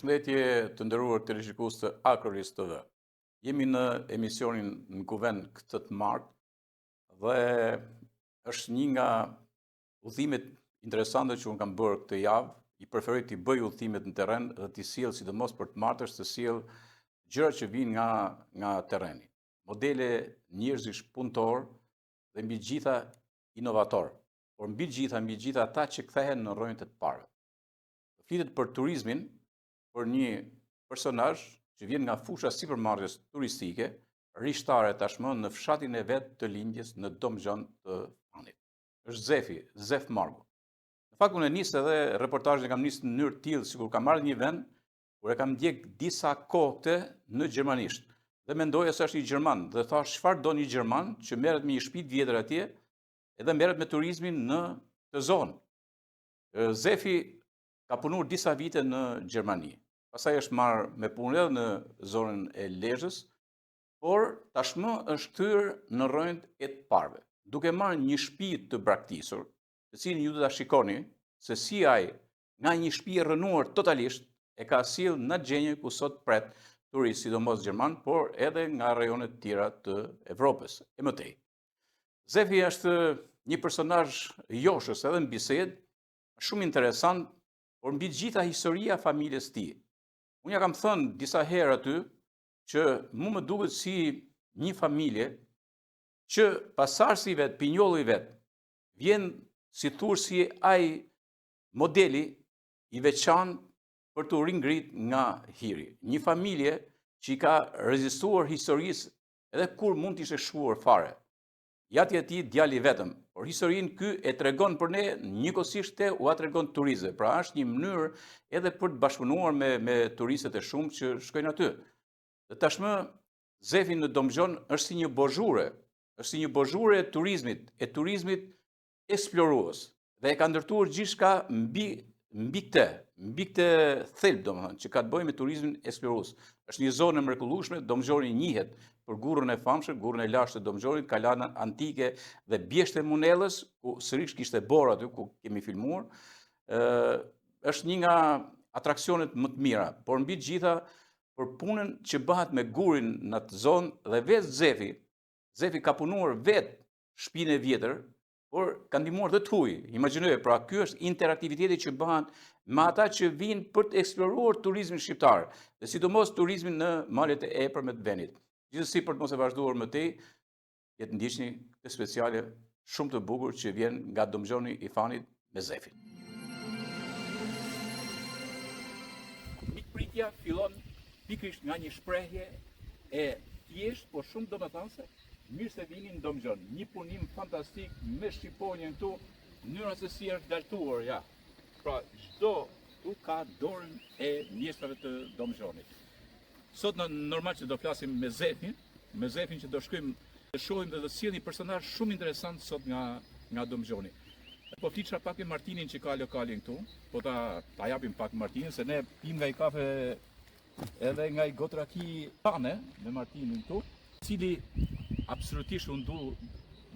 Përshëndetje të nderuar televizionistë të Akrolis TV. Jemi në emisionin në Kuvend këtë të martë dhe është një nga udhimet interesante që unë kam bërë këtë javë. I preferoj të bëj udhimet në terren dhe të sjell sidomos për të martësh të sjell gjëra që vijnë nga terreni. Modele njerëzish punëtor dhe mbi gjitha inovator, por mbi gjitha ata që kthehen në rrojën e të parëve. Flitet për turizmin, për një personazh që vjen nga fusha sipërmarrjes turistike, rishtare tashmë në fshatin e vet të lindjes në Domxhan të Fanit. Është Zef Margu. Në fakt unë nis edhe reportazhin e kam nis në mënyrë të tillë sikur kam marrë një vend kur e kam ndjek disa kohë në gjermanisht. Dhe mendoja se është një gjerman dhe thash çfarë do një gjerman që merret me një shtëpi të vjetër atje edhe merret me turizmin në të zonë. Zefi ka punuar disa vite në Gjermani. Pastaj është marrë me punë edhe në zonën e Lezhës, por tashmë është kthyer në rrojën e të parëve, duke marrë një shtëpi të braktisur, të cilin ju do ta shikoni se si ai nga një shtëpi e rrënuar totalisht e ka sjell në gjenje ku sot pret turistë, sidomos gjerman, por edhe nga rajone të tjera të Evropës e mëtej. Zefi është një personazh joshës edhe në bisedë, shumë interesant, por mbi gjitha historia familjes tij. Unë ja kam thënë disa herë aty që mu më duket si një familje që pasardhësi i vet, pinjolli i vet, vjen si thursi ai modeli i veçantë për të ringrit nga hiri. Një familje që i ka rezistuar historisë edhe kur mund të ishte shkuar fare. Jati e tij djali vetëm, por historinë ky e tregon për ne njëkohësisht u tregon turistëve. Pra është një mënyrë edhe për të bashkëpunuar me turistët e shumë që shkojnë aty. Dhe tashmë Zefi në Domxhan është si një bozhure e turizmit eksplorues. Dhe e ka ndërtuar gjithçka mbi këtë thelb, domethënë, që ka të bëjë me turizmin eksplorues. Është një zonë e mrekullueshme, Domxhani njihet për gurrën e famshëm, gurrën e lashtë të Domxhanit, kalanën antike dhe bjeshtë e Munellës, ku sërish kishte borë aty ku kemi filmuar. Është një nga atraksionet më të mira, por mbi të gjitha për punën që bëhet me gurin në atë zonë dhe vetë Zefi ka punuar vetë shtëpinë e vjetër, por ka ndihmuar të huj. Imagjinoje, pra ky është interaktiviteti që bëhet me ata që vinë për të eksploruar turizmin shqiptar, dhe sidomos turizmin në malet e epërme të vendit. Gjithsesi për të mos e vazhduar më tej, le të ndiqni këtë speciale shumë të bukur që vjen nga Domxhani i Fanit me Zefin. Mikpritja fillon pikërisht nga një shprehje e thjeshtë, por shumë domethënëse. Mirë se vini në Domxhan, një punim fantastik me shqiponjën këtu, mënyra se si është daltuar, ja. Pra, çdo tu ka dorën e mjeshtave të Domxhanit. Sot normal që do flasim me Zefin që do shkojmë të shohim dhe të sjellim një personazh shumë interesant sot nga Domxhani. Po flisha pak me Martinin që ka lokalin këtu, po ta japim pak Martinin se ne pim nga i kafe edhe nga i gotraki tane me Martinin këtu, cili absolutisht unë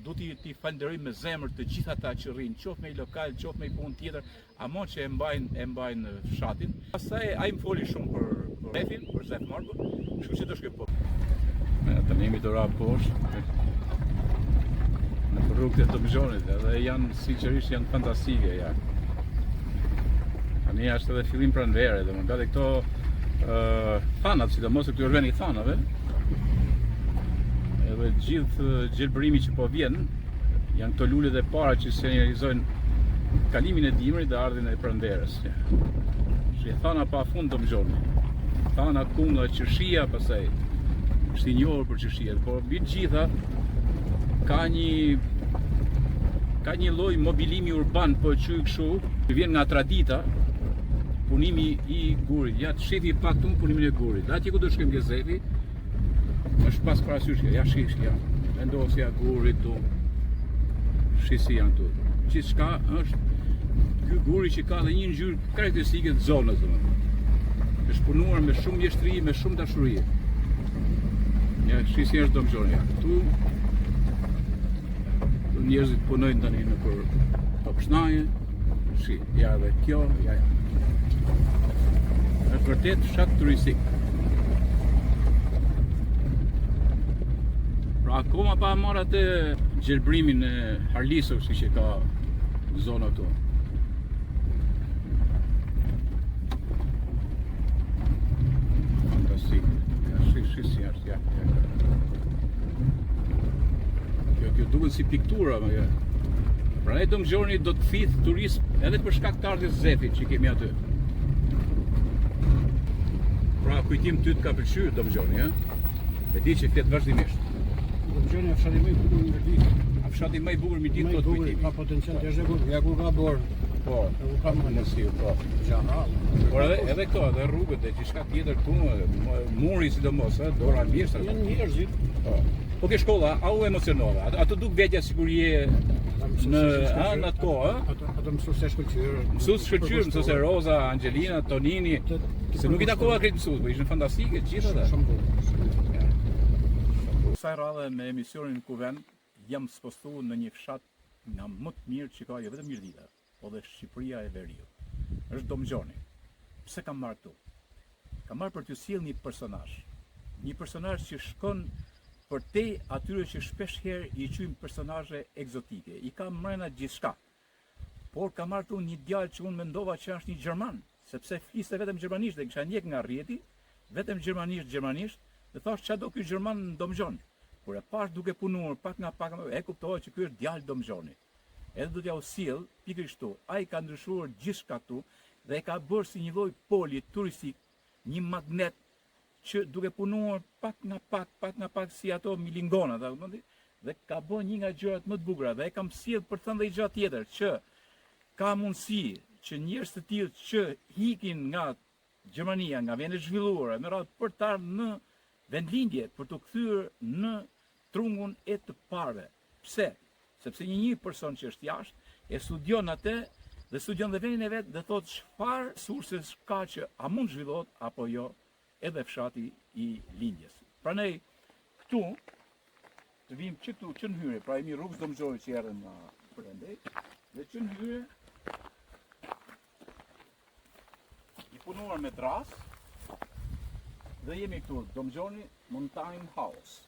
du t'i falenderoj me zemër të gjitha ata që rrinë, qoftë me i lokal, qoftë me i punë tjetër, ama që e mbajnë fshatin. Pastaj ai më foli shumë për Zefin, për Zef Margu, kështu që do shkoj po. Tani jemi të ra poshtë në rrugët e Domxhanit, edhe janë sinqerisht janë fantastike, ja. Tani është edhe fillim pranvere, dhe më gati këto thanat, sidomos këtu rveni thanave, edhe gjithë gjelbërimi që po vjen, janë këto lulet e para që sinjalizojnë kalimin e dimrit dhe ardhin e pranverës. Shi thana pa fund Domxhani. Thana Kunda, Qershia, pastaj është i njohur për qershiet, por mbi të gjitha ka një lloj mobilimi urban, po e quaj kështu, që vjen nga tradita, punimi i gurit. Ja të shefi pak këtu punimin e gurit. Atje ku do shkojmë ke Zefi, është pas parasysh, ja shish, ja. Vendosja gurit tu. Shisi janë tu. Gjithçka është ky guri që ka dhe një ngjyrë karakteristike të zonës, domethënë. Është punuar me shumë mjeshtri, me shumë dashuri. Ja, shisi është Domxhani, ja. Tu njerëzit punojnë tani në për topshnajë, shi, ja dhe kjo, ja. Është vërtet fshat turistik. Pra akoma pa marrë atë gjelbrimin e Harlisov, si që ka zona këtu. Fantastik. Si është, ja. Kjo duket si piktura, më kjo. Pra ne Domgjorni do të thith turism edhe për shkak të ardhes Zefit që kemi aty. Pra kujtim ty të ka pëlqyer Domgjorni, ë? E di që flet vazhdimisht. Domgjorni është fshati më i bukur në Midit. A fshati më i bukur në Midit tot kujtim. Ka potencial të zhvillur, ja ku ka bor. Po, ku ka mundësi, po. Gjahall. Por edhe këto, edhe rrugët e gjithçka tjetër këtu, muri sidomos, ë, dora mjeshtra. Janë njerëzit. Po. Po ke shkolla, au emocionove. Ato duk vetja sigurie në atë kohë, ë? Ato mësues shkëlqyer. Mësues shkëlqyer, mësuese Roza, Angelina, Tonini, se nuk i takova këtë mësues, po ishin fantastike të gjithë ata. Shumë bukur. Kësaj radhe me emisionin Kuvend jam spostuar në një fshat nga më të mirë që ka jo vetëm Mirdita, po dhe Shqipëria e Veriut. Është Domgjorni. Pse kam marrë këtu? Kam marrë për t'ju sjell një personazh. Një personazh që shkon për te atyre që shpesh herë i quajmë personazhe egzotike. I ka mrena gjithçka. Por kam marrë këtu një djalë që unë mendova që është një gjerman, sepse fliste vetëm gjermanisht dhe kisha njeh nga rrjeti, vetëm gjermanisht, dhe thash çfarë do ky gjerman në Domgjorn. Kur e pash duke punuar pak nga pak, e kuptova që ky është djalë Domgjorni. Edhe do t'ja u sjell pikërisht këtu. Ai ka ndryshuar gjithçka këtu dhe e ka bërë si një lloj poli turistik, një magnet që duke punuar pak nga pak si ato milingona, dhe ka bërë një nga gjërat më të bukura dhe e kam sjell për të thënë dhe gjë tjetër që ka mundësi që njerëz të tillë që hikin nga Gjermania, nga vendet zhvilluara, me radhë për të ardhur në vendlindje për të kthyer në trungun e të parëve. Pse? Sepse një person që është jashtë e studion atë dhe studion dhe vendin e vet dhe thotë çfarë resurse ka që a mund zhvillohet apo jo edhe fshati i lindjes. Prandaj këtu të vim që këtu që në hyre, pra jemi rrugës Domgjorni që erdhëm nga prandaj dhe që në hyre i punuar me dras dhe jemi këtu Domgjorni Mountain House.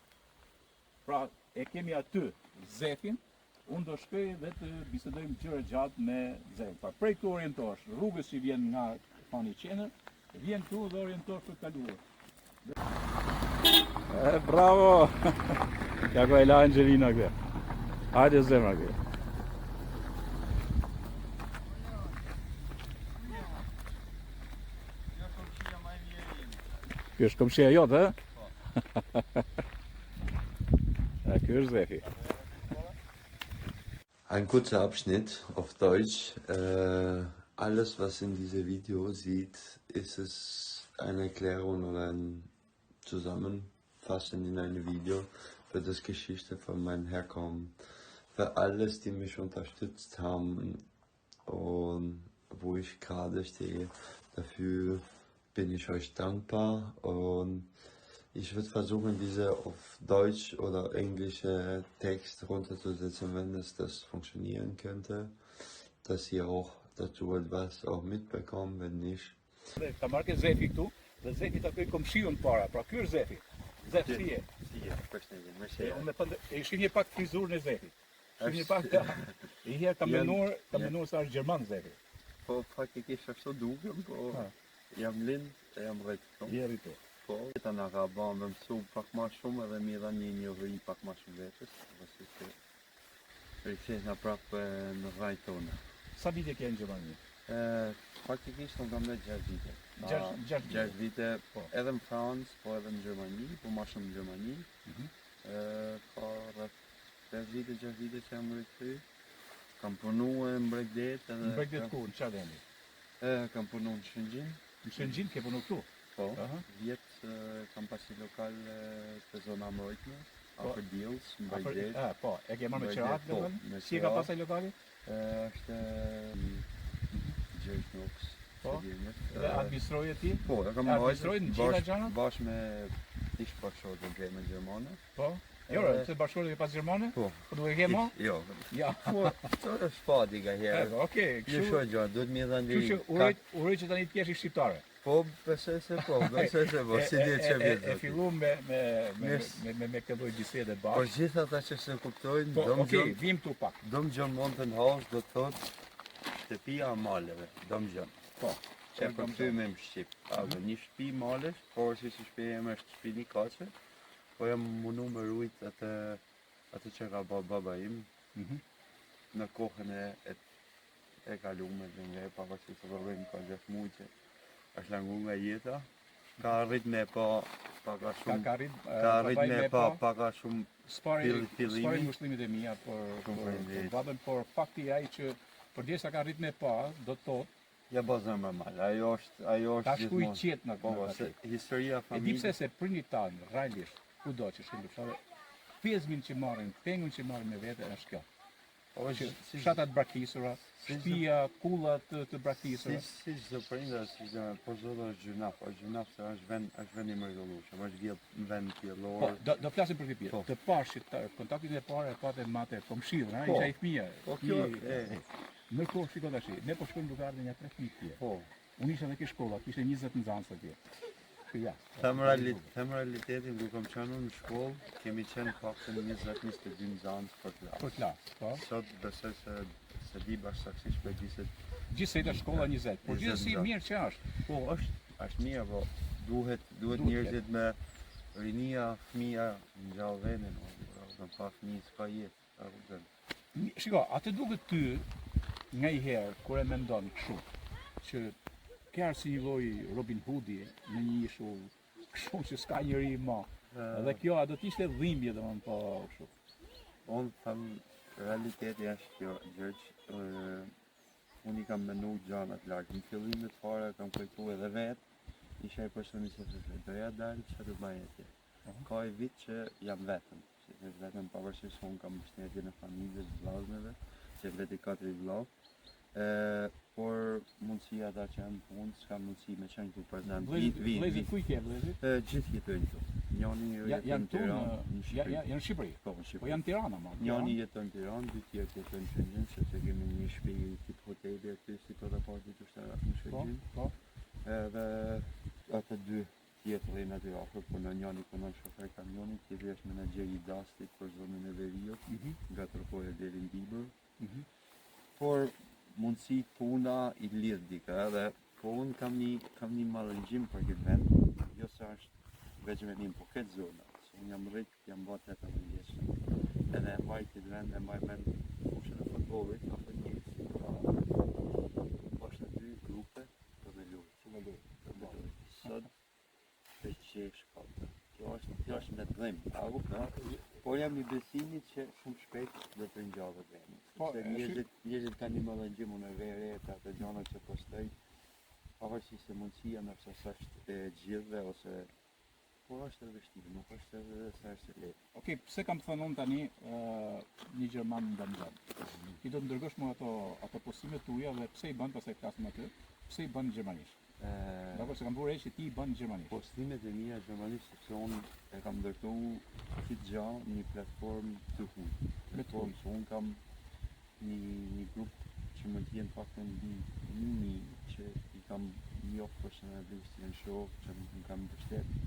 Pra e kemi aty Zefin. Unë do shkoj dhe të bisedojmë gjëra gjatë me Zefin. Pra prej këtu orientohesh, rrugës që vjen nga Fani Qener, vjen këtu dhe orientohesh për kaluar. Bravo! Ja ku e la Angelina këtu. Hajde zemra këtu. Kjo është komshia jote, ë? Ja, kjo është Zefi. Ein kurzer Abschnitt auf Deutsch. Alles, was in diesem Video sieht, ist es eine Erklärung oder ein Zusammenfassen in einem Video für das Geschichte von meinem Herkommen. Für alles, die mich unterstützt haben und wo ich gerade stehe. Dafür bin ich euch dankbar und ich würde versuchen, diese auf Deutsch oder englische Text runterzusetzen, wenn es das funktionieren könnte, dass ihr auch dazu etwas auch mitbekommt, wenn nicht. Ka marrë Zefi këtu, dhe Zefi ta kërkoi komshiun para, pra ky është Zefi. Zef si je? Si je, përshëndetje. Unë e shihni pak frizurën e Zefit. Shihni pak. I herë kam menuar se është gjerman Zefi. Po faktikisht ashtu dukem, po jam lind e jam rritur. Je rritur. Po, jeta nga ka ba me mësu pak ma shumë edhe mi dha një njohëri pak ma shumë vetës, pasi se rikthehna prapë në rrajt tonë. Sa vite ke në Gjermani? Faktikisht unë kam në 6 vite. 6 vite, edhe në Francë, po edhe në Gjermani, po ma shumë në Gjermani. Ka rrët 5 vite, 6 vite që jam rikthyer. Kam punu në Bregdet. Në Bregdet ku, në çfarë vendi? Kam punu në Shëngjin. Në Shëngjin ke punu këtu? Po, vjetë kam pasi lokal të zona mbrojtme, afër Diellës, në Bregdet. Po, e ke marrë me qerat dhe vëllë? Si e ka pasaj lokali? Është Gjergj Noks. Po, dhe administroje ti? Po, e kam administroje në gjitha gjanat? Bashkë me ish bashkëshorë të gjejme Gjermane. Po, jo, se bashkëshorë e pas Gjermane? Po. Po duke ke mo? Jo. Ja. Po, të shpati ka herë. Okej, kështu. Duhet mi dha ndiri. Kështu që uroj që tani t'jesh i shqiptare. Po, besoj se po, si dihet që vjet. E filluam me këtë lloj bisede Po bashkë. gjithë ata që se kuptojnë, Po, okej, vim këtu pak. Domgjon Mountain House do të thotë shtëpia e maleve, domgjon. Po. Që përkthyem në shqip. Ave një shtëpi malesh, por si shtëpia ime është shtëpi kaçe, po jam mundu me rujt atë që ka baba im në kohën e kalume dhe nga e pavarësisht se babim ka 6 muaj që është langu nga jeta. Ka arrit me paka shumë. Ka arrit me paka shumë Spari muslimit e mia për babën, por fakti ai që përderisa ka arrit me pa, do të thotë ja bazën normal. Ajo është ta shkuj qetë në po, se historia e di pse se prindit tanë, realisht, kudo që shkojnë në fshate, pjesmin që marrin, pengun që marrin me vete është kjo. Fshatat braktisura, shtëpia, kullat të braktisura. Si çdo prindër, po zotë është gjunaf se është vend i mrekullueshëm, është vend pjellor. Po, do flasim për këtë pjesë. Të pashit, kontaktin e parë e patë mate komshill, isha i fëmijë. Po kjo Ndërkohë shikoj tash, ne po shkojmë duke ardhur një 3 fëmijë. Po. Unë isha në këtë shkolla, kishte 20 nxënës atje. Ja. Them realitetin, duke kam qenë në shkollë, kemi qenë paktën 20-22 nxënës për klasë. Për klasë, po. Sot besoj se di bashkësaktësisht për gjithsej shkolla 20, por gjithsesi mirë që është. Po, është mirë, po duhet njerëzit me rinia, fëmia ngjall vendin, do pa fëmijë s'ka jetë. Shiko, atë duket ty nganjëherë kur e mendon kështu, që ke si një lloj Robin Hoodi në një ishull, kështu që s'ka njëri më. Edhe kjo do të ishte dhimbje domethënë po kështu. Unë them realiteti është kjo, Gjergj, unë i kam menu gjanat larg. Në fillimet fare kam kujtuar edhe vetë, isha i personi se doja dalë çfarë do bëj atje. Ka i vit që jam vetëm, vetëm pavarësisht se unë kam mbështetje në familjes, vllazëve, që vetë 4 vëllai. Por mundësia ata që janë punë, s'ka mundësi me qenë këtu prezant. Vlezit ku i ke vlezit? Gjithë jetojnë këtu. Njëri jeton në Tiranë, janë në Shqipëri. Po, në Shqipëri. Po janë në Tiranë ama. Njëri jeton në Tiranë, dy tjerë jetojnë në Shëngjin, sepse kemi një shtëpi tip hoteli aty si tot apartamentet ushtarak në Shëngjin. Po. Edhe ato dy tjetër janë aty afër, po në njëri punon shofer kamionit, tjetri është menaxher i dastit për zonën e Veriut, nga Tropoja deri në Dibër. Por mundësi puna i lidh dika edhe po unë kam një mallëngjim për këtë vend, jo se është veç me një po këtë zona, se unë jam rrit, jam bërë 18 vjeçë, edhe e mbaj këtë vend, e mbaj mend fushën e futbollit, apo është 2 grupe të me lujtë, sot të qesh kallë. Kjo është me dhim, por jam i besimit që shumë shpejt do të ngjallet vendi. Se njerëzit kanë një mallëngjim unë vere ato gjëra që postoj, pavarësisht se mundësia nëse s'është e gjithëve ose po është e vështirë, nuk është edhe sa është e lehtë. Okej, pse kam thënë unë tani një gjerman ndamzan. Ti do të ndërgosh më ato postimet tuaja dhe pse i bën pastaj klasën aty? Pse i bën gjermanisht? Dakor, se kam bërë që ti i bën gjermanisht. Postimet e mia gjermanisht sepse unë e kam ndërtuar këtë gjë në një platformë të huaj. Platformë që unë kam një grup që më tjenë paktën mbi 1000 që i kam njohur personalisht, janë shoh që më kanë mbështetur.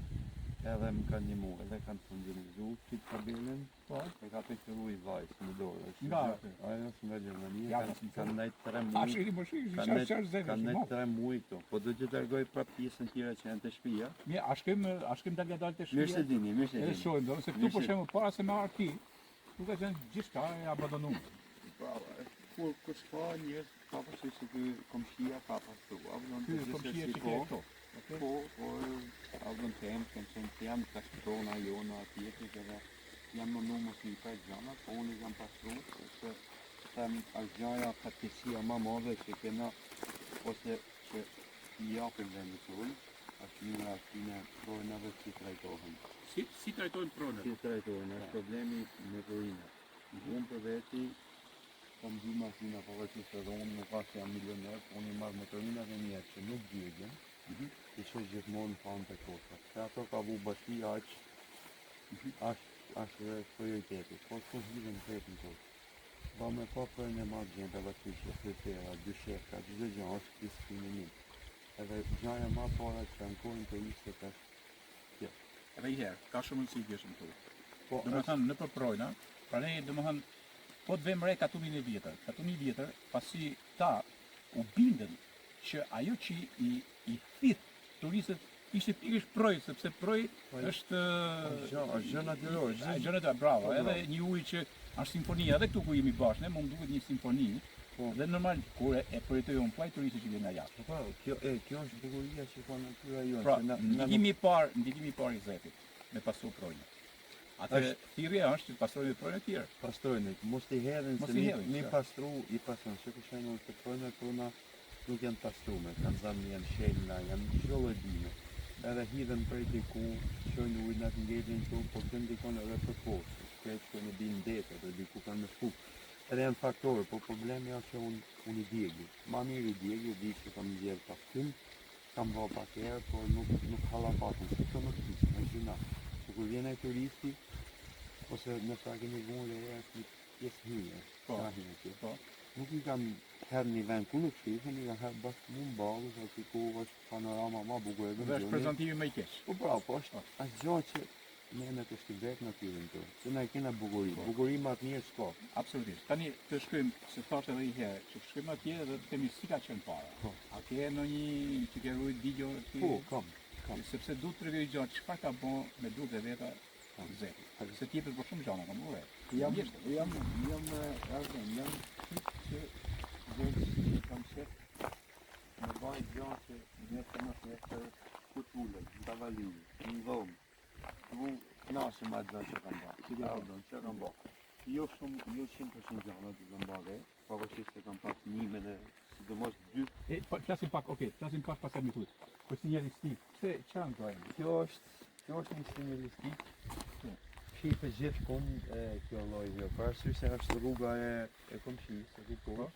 Edhe më kanë ndihmu, edhe kanë fundimizuar këtë tabelën. Po, e ka të filluar vajzë në dorë. Nga ajo nga Gjermania, kanë ndaj 3 muaj. Tash i bësh, kanë ndaj 3 muaj këtu. Po do të largoj prapë pjesën tjera që janë të shtëpia. Mirë, a shkojmë dalë të shtëpia? Mirë se dini. Edhe shohim, do se këtu për shembull para se me arti, duke qenë gjithçka e abandonuar. Kur s'ka njerëz, pavarësisht se ky komshia ka pastruar, Ky komshia që ke këtu. Po, aldën tem, që jam të shtrona jona atjetër edhe jam më mos një për gjana, po unë i jam pastruar, se them është gjaja fatkeqësia më madhe që kena, ose që i japim vendit tonë, është një rastine pronave që trajtohen. Si trajtojnë pronat? Si trajtohen, është problemi me pronat. Unë për veti, kam 2 makina, pavarësisht edhe unë nuk as jam milioner, unë i marrë motorinat e mia që nuk djegën, i shoh gjithmonë fanë të kota. Se ato ka vu bashkia është dhe prioriteti, po të hidhen të jetën kotë. Ba me pa për në marrë gjenda bashkishë, fritera, dysheka, gjithë gjë është diskriminimit. Edhe gjaja ma para që ankohen të ishte tash. Edhe i herë, ka shumë rëndësi kjo shumë këtu. Po, Do me thënë në përprojna, pra ne do me thënë, po të vëmë re katunin e vjetër. Katuni i vjetër, pasi ta u bindën që ajo që i thith turistët ishte pikërisht proj, sepse proj është gjë natyrore, gjë natyrore, bravo, edhe një ujë që është simfonia, edhe këtu ku jemi bashkë, ne mund duket një simfoni. Dhe normal kur e përjetojmë plaj turistët që vjen nga jashtë. Po, kjo është bukuria që ka natyra jonë. Pra, ndikimi i parë i Zetit me pastru projnë. Atë thirrja është të pastrojnë projnë të tjerë. Pastrojnë, mos t'i hedhin se mi pastru i pastrojnë. Që për shembull të projnë tona nuk janë pastrume, kanë zanë janë shelna, janë zhollëdime. Edhe hidhen prej diku, qojnë ujë në të ngelin këtu, po të ndikon edhe për poshtë. Kreç që në dinë detë, dhe diku kanë me shku. Edhe janë faktorë, po problemi është që unë i djegi. Ma mirë i djegi, di që kam gjerë pastim, kam bërë pak erë, por nuk hallafakun, se të nuk tisë, në gjuna. Që kur vjen e turisti, ose nësa kemi vunë dhe erë, një pjesë hyje, shahin e kjo. Nuk i kam herë një vend ku nuk shifën, i kam herë bashkë mund balë, se që ku është panorama ma bukur e dhe është prezentimi me i kesh. Po bravo, po është gjohë që ne me të shkibet natyrën të, që ne kena bukuri, bukuri ma të mirë s'ka. Absolutisht. Tani të shkojmë, se thashtë edhe i herë, që të shkojmë atje dhe të temi si ka qenë para. A ke në një që ke rrujt video? Po, kam. Sepse du të tregoj gjatë çfarë ka bën me duke e veta Zeti. Se tjepet për shumë gjana, kam ure. Jam që veç kam qef me bajt gjanë që një të në fletër kutullën, në tavalinjë, në dhomë. Mu knashe ma gjënë që kam bërë, që kam bërë. Jo 100% gjana që kam bërë, pavarësisht se kam pak njime dhe sidomos dy. Flasim pak, flasim pak pas e mi thujtë. Kështë një listik, që janë dojnë? Kjo është një sinjalistik. Shqipe gjithë kumë kjo lojë, parasysh se është rruga e komshisë, e kuptonë.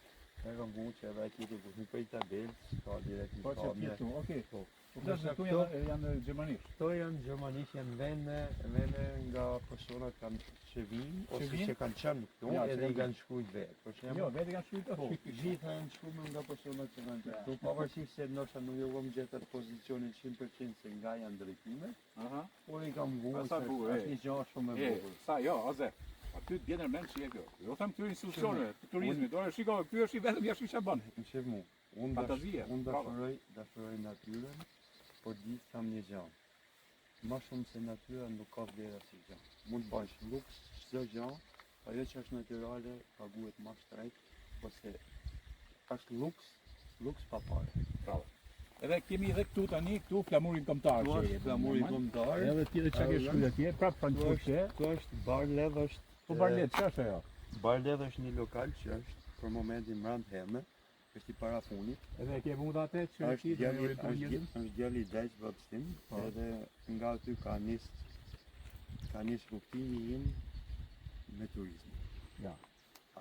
E kam bu që edhe tjetër ku një prej tabelës, ka direkt një Po që tjetu, okej. Këtu janë gjermanisht? Këto janë gjermanisht, janë vene nga personat që vinë, ose që kanë qenë këtu, edhe i kanë shkrujt vetë. Jo, vetë i kanë shkrujt? Po, gjitha janë shkrume nga personat që kanë qenë këtu, pavarësisht se ndoshta nuk jo kom gjetë atë pozicionin 100% se nga janë drejtime, por i kam bu që është një gjë shumë e bukur. Sa jo, aze. Aty të bjetër menë që je kjo. Jo them këtyre institucione të turizmit, dore shiko, ky është i vetëm jashtë që bën. Në qef mu, unë dashuroj natyren, por gjithë kam një gjallë. Ma shumë se natyra nuk ka vlera si gjallë. Mund bëjsh luks çdo gjallë, ajo që është natyrale paguhet ma shtrejt, ose është luks pa pare. Bravo. Edhe kemi edhe këtu tani, këtu flamurin kombëtar që je. Flamurin kombëtar. Edhe tjetër çka ke shkruar atje, prap Frankfurt që. Kjo është Barlev është. Po Barlev, çfarë është ajo? Barlev është një lokal që është për momentin mbrand heme, është i parafunit. Edhe ke mund atë që është djali i Dajs Babstin, edhe nga aty ka nis rrugtimi im me turizm. Ja.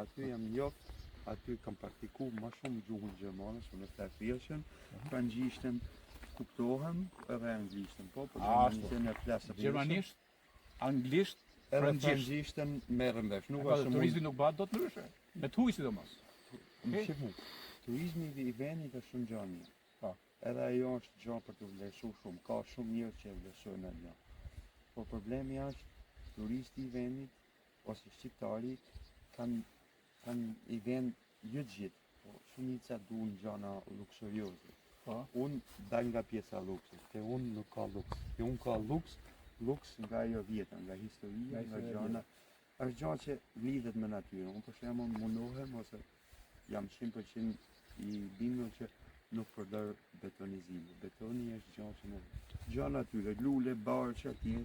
Aty jam njoft, aty kam praktikuar më shumë gjuhën gjermane, unë e thjeshtën, frangjishten kuptohem edhe anglishtën, po gjermanishtën e flas. Gjermanisht, anglisht, frangjishten merrem vesh. Nuk është turizmi nuk bëhet dot ndryshe. Me të huj sidomos. Turizmi i vendit është shumë gjë mirë. Po. Edhe ajo është gjë për të vlerësuar shumë. Ka shumë njerëz që vlerësojnë atë. Po problemi është turisti i vendit ose shqiptari kanë i vend jo gjithë, po shumica duan gjëra luksorioze. Po. Unë dal nga pjesa e luksit, se unë nuk ka luks. Unë ka luks nga ajo vjetër, nga historia, nga gjëra. Është gjë që lidhet me natyrën. Unë për shembull mundohem ose jam 100% i bindur që nuk përdor betonizim. Betoni është gjë që gjë natyre, lule, barë, çati.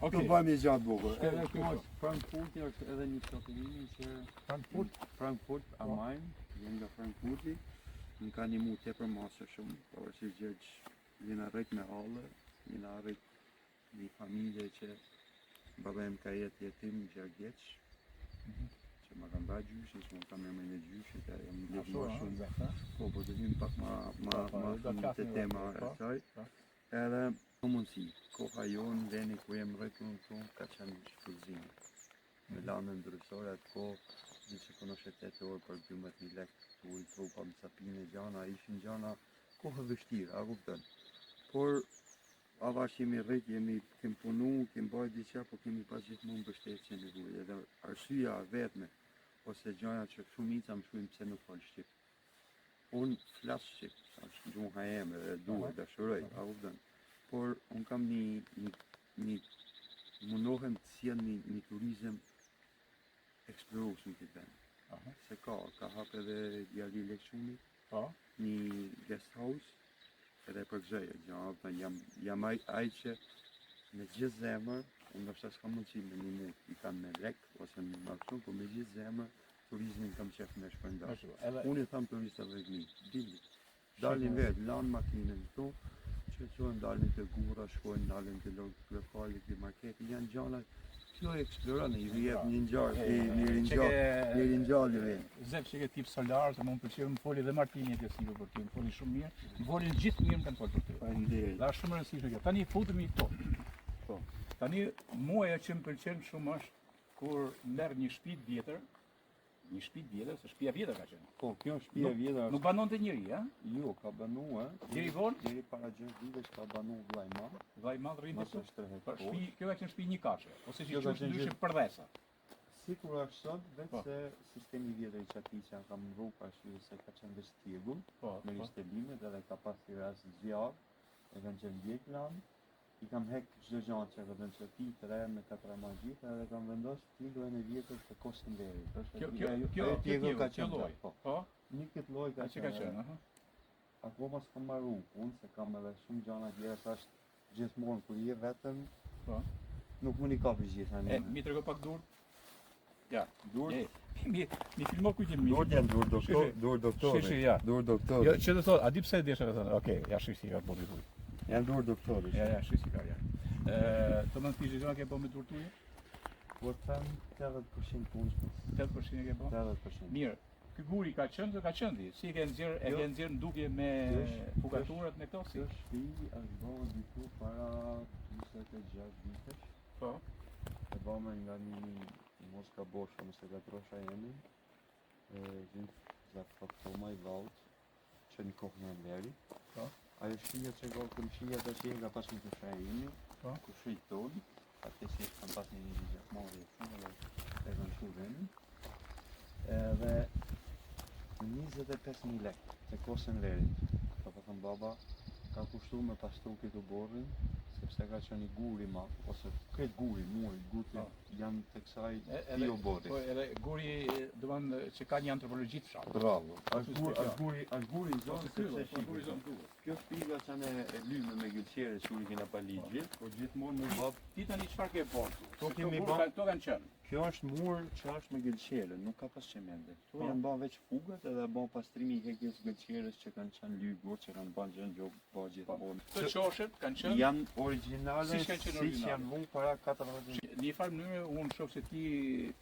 Do bëjmë një gjatë bukur. Edhe kjo Frankfurti është edhe një shoqëri që Frankfurt am Main, vjen nga Frankfurti. Më ka animu tepër masë shumë, pavarësisht Gjergj vjen arrit me hallë, vjen arrit një familje që baba im ka jetë jetim Gjergjeç, që ma kanë bërë gjyshi, që më kam emrin e gjyshit, e jam lidhur më shumë. Po të vim pak ma të tema e saj. Edhe në mundësi, koha jonë, veni ku jem rretun tonë, ka qenë shfryzime. Me lande ndryshore, atë kohë, di që konoshe 8 orë për 12.000 lekë, tu i trupa më sapine gjana, ishin gjana kohë vështirë, a kupton. Por avash jemi rrit, kemi punu, kemi bërë diçka, po kemi pas gjithmonë mbështetje në vujë. Edhe arsyeja vetme ose gjëja që shumica më shkruajnë pse nuk fol shqip. Unë flas shqip, është gjuha eme dhe dua dashuroj, a kupton. Por unë kam një mundohem të sjell një turizëm eksplorues në këtë vend. Se ka hap edhe djali Lekshuni, një guest house, edhe për këzëje, jam ai që me gjithë zemër, unë ndoshta s'kam mundësi me një mund, i kam me lek, ose me maksimum, po me gjithë zemër, turizmin kam qef me shpërndarë. Unë i tham turistave të mi, dili, dalin vetë, lanë makinën këtu, që qënë dalin të gura, shkojnë, dalin të lokali, të marketi, janë gjana, kjo e eksplorane, i vjet një rinjallë i vend. Zep që ke tip solar, të më pëlqeu më foli dhe Martini e si për ty, më foli shumë mirë, më folin gjithë mirë më kanë folë për ty. Faleminderit. Dhe është shumë rëndësishme kjo. Tani futemi këto. Po. Tani muaja që më pëlqen shumë është kur merr një shtëpi vjetër, se shtëpia vjetër ka qenë. Po, kjo është shtëpia vjetër. Nuk banonte njëri, ha? Jo, ka banuar. Deri vonë? Deri para 6 vitesh ka banuar vllai i madh. Vllai i madh rrinte Mos është për shtëpi, kjo ka qenë shtëpi një kashe, ose si Kjo ka quhet qenë ndryshe përdhesa. Sikur është sot, vetë se sistemi vjetër i Çatisja ka mbru arsye se ka qenë veç tjegull, me ristelimet edhe ka pasur rast zjarr, e kanë qenë vjet lanë. I kam hek çdo gjë që ka dhënë çati të re me katra magjit edhe kam vendosur tigullën e vjetër të Kosënderit. Kjo ka qenë lloj. Po. Një këtë lloj ka qenë, Akoma s'kam marru unë, se kam edhe shumë gjana tjera tash gjithmonë kur je vetëm, nuk mundi kapi gjitha një. Mi trego pak dur. Ja, dur. Mi filmo ku jemi. Dur janë dur doktor. Shishi, ja. Dur doktor. Jo, që të thot, a di pse desha të thonë? Okej, ja shishi ka bodi buj. Janë dur doktorë. Ja, shishi ka ja. Të mund të gjëra ke bën me turtuje? Po them 80% punës. 80% e ke bën? 80%. Mirë. Ky guri ka qenë ti. Si e ke nxjerr ndukje me fugaturat me këto si? Kjo shtëpi është bërë diku para 26 vitesh. Po. E bëmë nga një mos ka bosh, mos e gatrosha jemi. Gjim za Toma i vallët, që në kohën e Amerit. Po. Ajo shija që ka këmshia të që nga pas një të shajimi, ku shri tonë, atë që kam pas një gjithmonë dhe shumë dhe e kanë shu venin. Edhe 25.000 lekë të Kosënderit, ka thënë baba, ka kushtu me pastru këtë borrin, sepse ka qenë i guri ma, ose këtë guri, muri, guti, janë të kësaj tio borri. Po edhe guri, domethënë që ka një antropologji të fshatë. Bravo. Është guri i zonë, kjo shtëpi ka qenë e lyme me gëlqere që i kena pa ligjit, po gjithmonë mu bab. Ti tani çfarë ke bërë? Këto kanë qenë. Kjo është mur që është me gëlqere, nuk ka pas qemende. Këtu janë bën veç fugat edhe bën pastrimi i hekjes gëlqeres që kanë qenë lygur, që kanë bën gjën gjop pa gjithmonë. Këto qoshet kanë qenë janë origjinale, siç janë vënë para 14 vite. Në një farë mënyrë unë shoh se ti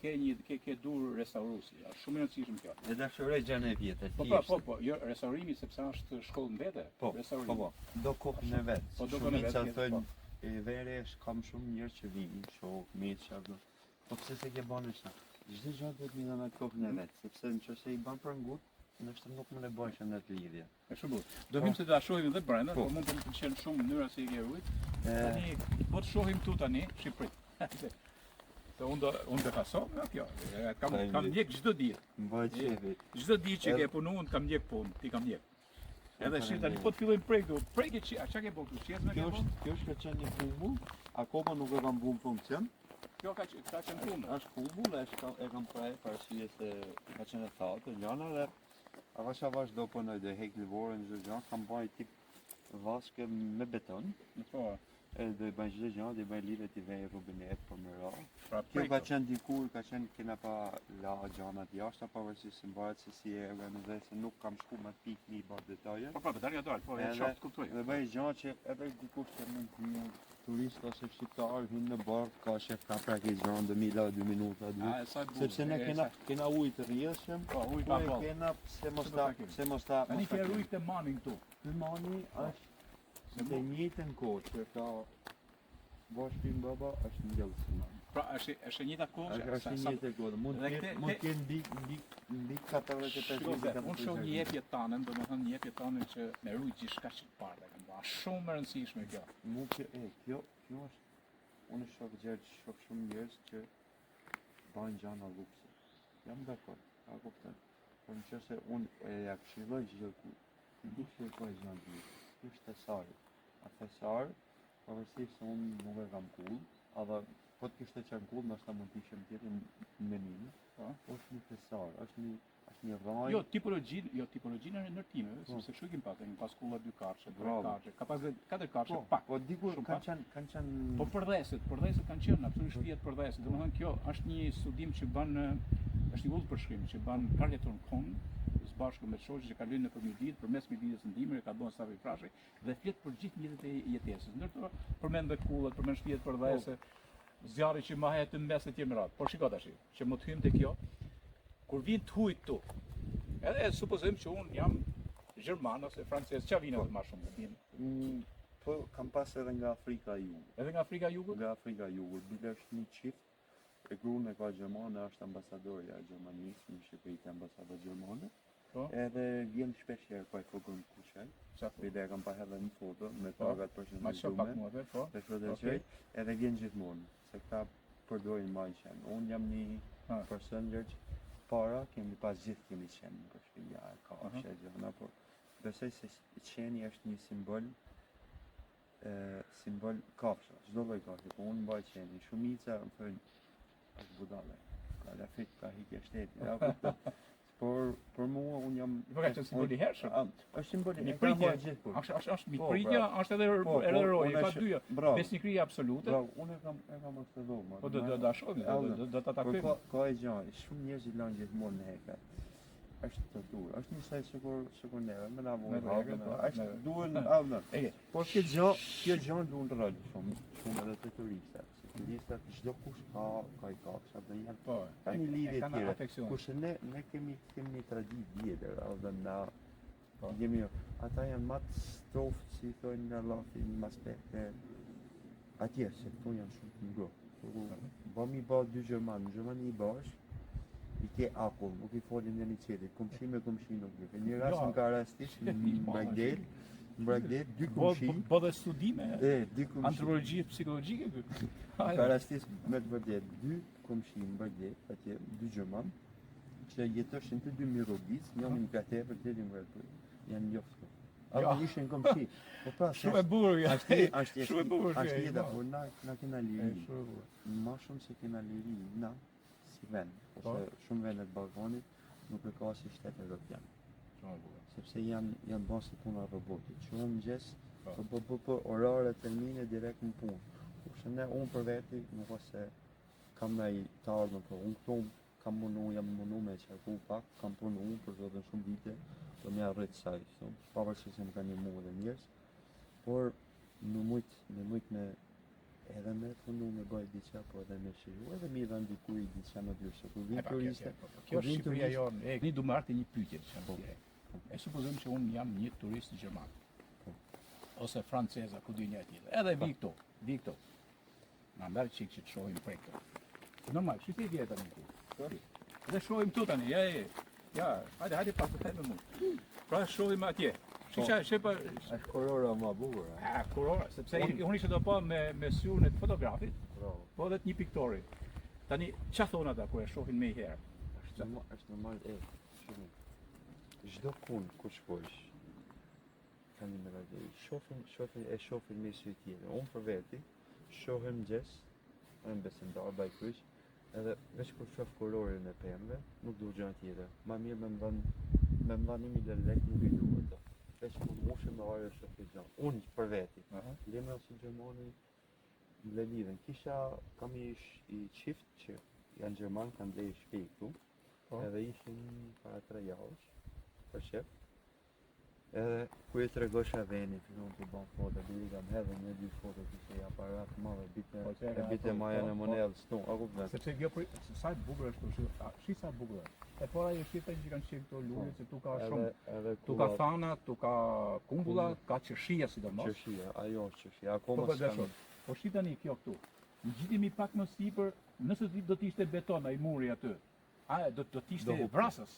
ke dur restauruesi. Është shumë e rëndësishme kjo. Dhe dashuroj gjën e vjetër. Po, jo restaurimi sepse është shkollë mbete. Po, do kohën e vet. Po do kohën e vet. Thonë e vere kam shumë njerëz që vinë, shoh meça. Po pse se ke bën çka? Çdo gjë duhet më dhënë kohën e vet, sepse nëse i bën për ngut, ndoshta nuk më le bëjë në të lidhje. Është shumë bukur. Do vim se ta shohim edhe brenda, por mund të më pëlqen shumë mënyra se i ke rujt. Tani po të shohim këtu tani, Shqipëri. Se unë do pasoj nga kjo. Kam ndjek çdo ditë. Mbaj çefi. Çdo ditë që ke punu, unë kam ndjek punë, ti kam ndjek. Edhe shi tani po të fillojmë prek, prek ç'a ke bërë këtu? Ç'është me kjo? Kjo është ka qenë një kumbull, akoma nuk e kam bën funksion. Kjo ka qenë punë. Është kumbull, e kam prajë për arsye se ka qenë thatë, gjana dhe avash do punoj dhe hek livorën çdo gjë, kam bërë tip vaske me beton. Po. Edhe bëj çdo gjë, dhe bëj lidhje të vej rubinet për më ra. Kjo ka qenë dikur, kena pa la gjanat jashta, pavarësisht se mbahet se si e organizoj, se nuk kam shku më pikë një bërë detaje. Po, dalja dal, po, e qartë kuptoj. Dhe bëj gjë që edhe dikush që mund të një turist ose shqiptar hinë në barë, ka shef ka prek i gjënë 2 minuta, sepse ne kena ujë të rjeshëm, po e kena pse mos ta... Tani ke ujë të manin këtu. Të mani është të njëjtën kohë që ka bashkë me baba është ngjellësi. Pra është e njëjta kohë. Është një jetë kohë. Mund të kenë mbi 45 Unë shoh një jepje tanën, domethënë një jepje tanën që me rujt gjithçka që të parë kanë bërë. Shumë e rëndësishme kjo. Kjo është unë shoh shumë njerëz që bajnë gjana lukse. Jam dakord, a kupton. Por nëse unë ja këshilloj gjithë nuk shikoj gjënë të është thesari. A thesar, pavarësisht se unë nuk e kam kull, edhe po të kishte qenë kull, ndoshta mund të ishim tjetër me minin. Është një thesar, është një rraj. Jo, tipologjinë e ndërtimeve, sepse kështu kim pasur, një pas kulla 2 karshe, 3 karshe, ka pas 4 karshe pak. Po dikur kanë qenë Po përdheset kanë qenë absolutisht shtëpiat përdheset. Domethënë kjo është një studim që bën është një ullë përshkrim që bën Carleton Cohn së bashku me shoqë që ka lënë nëpër Midit, përmes Miditës ndimër e ka bën Savi Frashi dhe flet për gjithë mjetet e jetesës. Ndërto përmend dhe kullat, përmend shtëpiat përdhese, zjarri që mahet në mes e tjerë merat. Por shiko tash, që më të hym te kjo, kur vin të hujt tu. Edhe supozojmë që unë jam gjerman ose francez, çfarë vinë më shumë? Po kam pas edhe nga Afrika e Jugut. Edhe nga Afrika e Jugut? Nga Afrika e Jugut, bile është një çift. E gruan e ka gjermane, është ambasadorja e Gjermanisë në Shqipëri, ambasador gjermane. Edhe vjen shpesh herë pa fogun kuçel. Bile kam pa edhe një foto me pagat përshëndetshme. Edhe vjen gjithmonë, se këta përdorin më qenë. Unë jam një person që para kemi pas gjithë kemi qenë në Shqipëri, kafshë gjëna, por besoj se qeni është një simbol kafshë, çdo lloj kafshë, po unë mbaj qeni, shumica më thonë është budale, ka lafit, ka hikje shteti, por për mua unë jam... Po ka qenë simbol i hershëm? është simbol i hershëm. Është mikpritja, është edhe roji, ka dyja. Besnikëria absolute. Bravo, unë e kam ashtu dhomë. Po do shohim, do ta takojmë. Ka e gjallë, shumë njerëz i lanë gjithmonë në hekat. Është torturë, është një saj sikur neve, me na vojë, është duhen avnë. Por kjo gjë duhen të rrallë shumë edhe të turistët. Turistat çdo kush ka i kafsha dhe janë ka një lidhje tjetër. Kurse ne kemi një traditë vjetër, edhe na jemi ata janë më të stoftë si thonë në lafi në aspekte atje se këtu janë shumë të ngrohtë. Bëmi ba dy Gjermani i bashkë, i ke akull, nuk i folin një qetit, kumshi me kumshi nuk i. Një rast më ka rastisht në Mbregdet, dy kumshi. Po dhe studime, antropologji, psikologjike këtu. Ka rastisht me të vërtet, dy kumshi në Mbregdet, atje dy Gjerman, që jetoshin të dy mirogis, njënë në katepër, të një mërëtër, janë njoftë. Ata ishin kumshi. Shumë e burë, shumë e burë. Ashtë jeta, por na kena liri. Ma shumë se kena liri, na, si vend, ose shumë vendet Ballkanit nuk e ka si shtetë evropian. Sepse janë bërë si puna robotit. Shumë mëngjes, po orare, termine, direkt në punë. Kurse ne unë për veti, nuk ose kam në i të ardhme, por unë këtu jam munu me qarku pak, kam punu për zotën shumë vite, do mja rritë saj, pavarësisht se më ka një mu dhe njërës, por në mujt me edhe me fundu me bëjt diqa, po edhe me shiru, edhe mi dhe ndikuj diqa në dyrë, kur vinë turiste... Kjo është Shqipëria jonë, një du marrë një pyetje që janë tjere. E supozojmë që unë jam një turist gjerman, ose franceza, ku dy një tjetër, edhe vi këto. Në mberë qikë që të shohim prej këto. Normal, që ti vjetë tani këtu? Edhe shohim këtu tani, ja, hajde pas të thejmë mund. Pra shohim atje. Është korora ma bukur. Korora, sepse unë ishte do pa me syun e të fotografit, po edhe të një piktori. Tani, qa thonë ata kur e shohin me i herë? Është normal, shumë. Çdo kun ku shkojsh, ka një meravej. Shohin me sy tjetër. Unë për veti, shohem gjes, në besimtar, baj kryq, edhe veç kur shoh kolorin e pemëve, nuk du gjënë tjetër. Ma mirë me më dhanë 1.000 lekë nuk i du ato. Veç kur moshe me arë shoh i gjënë. Unë për veti. Lemra si Gjermani më lidhen. Kam i qift që janë Gjerman, kanë dhe i shpej këtu, edhe ishin para 3 javësh. Për shef. Edhe ku i tregosha veni, fillon të ban foto, dhe i kam hedhe një dy foto që se aparat madhe, bite maja në monedë stun, a kupton? Sepse kjo sa e bukur është këtu, shi sa bukur është. E para e shifën që kanë qenë këto lule, që tu ka shumë, tu ka thana, tu ka kumbulla, ka qërshia sidomos. Qërshia, ajo është qërshia, akoma s'kam. Po shi tani kjo këtu. Ngjitemi pak më sipër, nëse do të ishte beton ai muri aty. Do të ishte vrasës.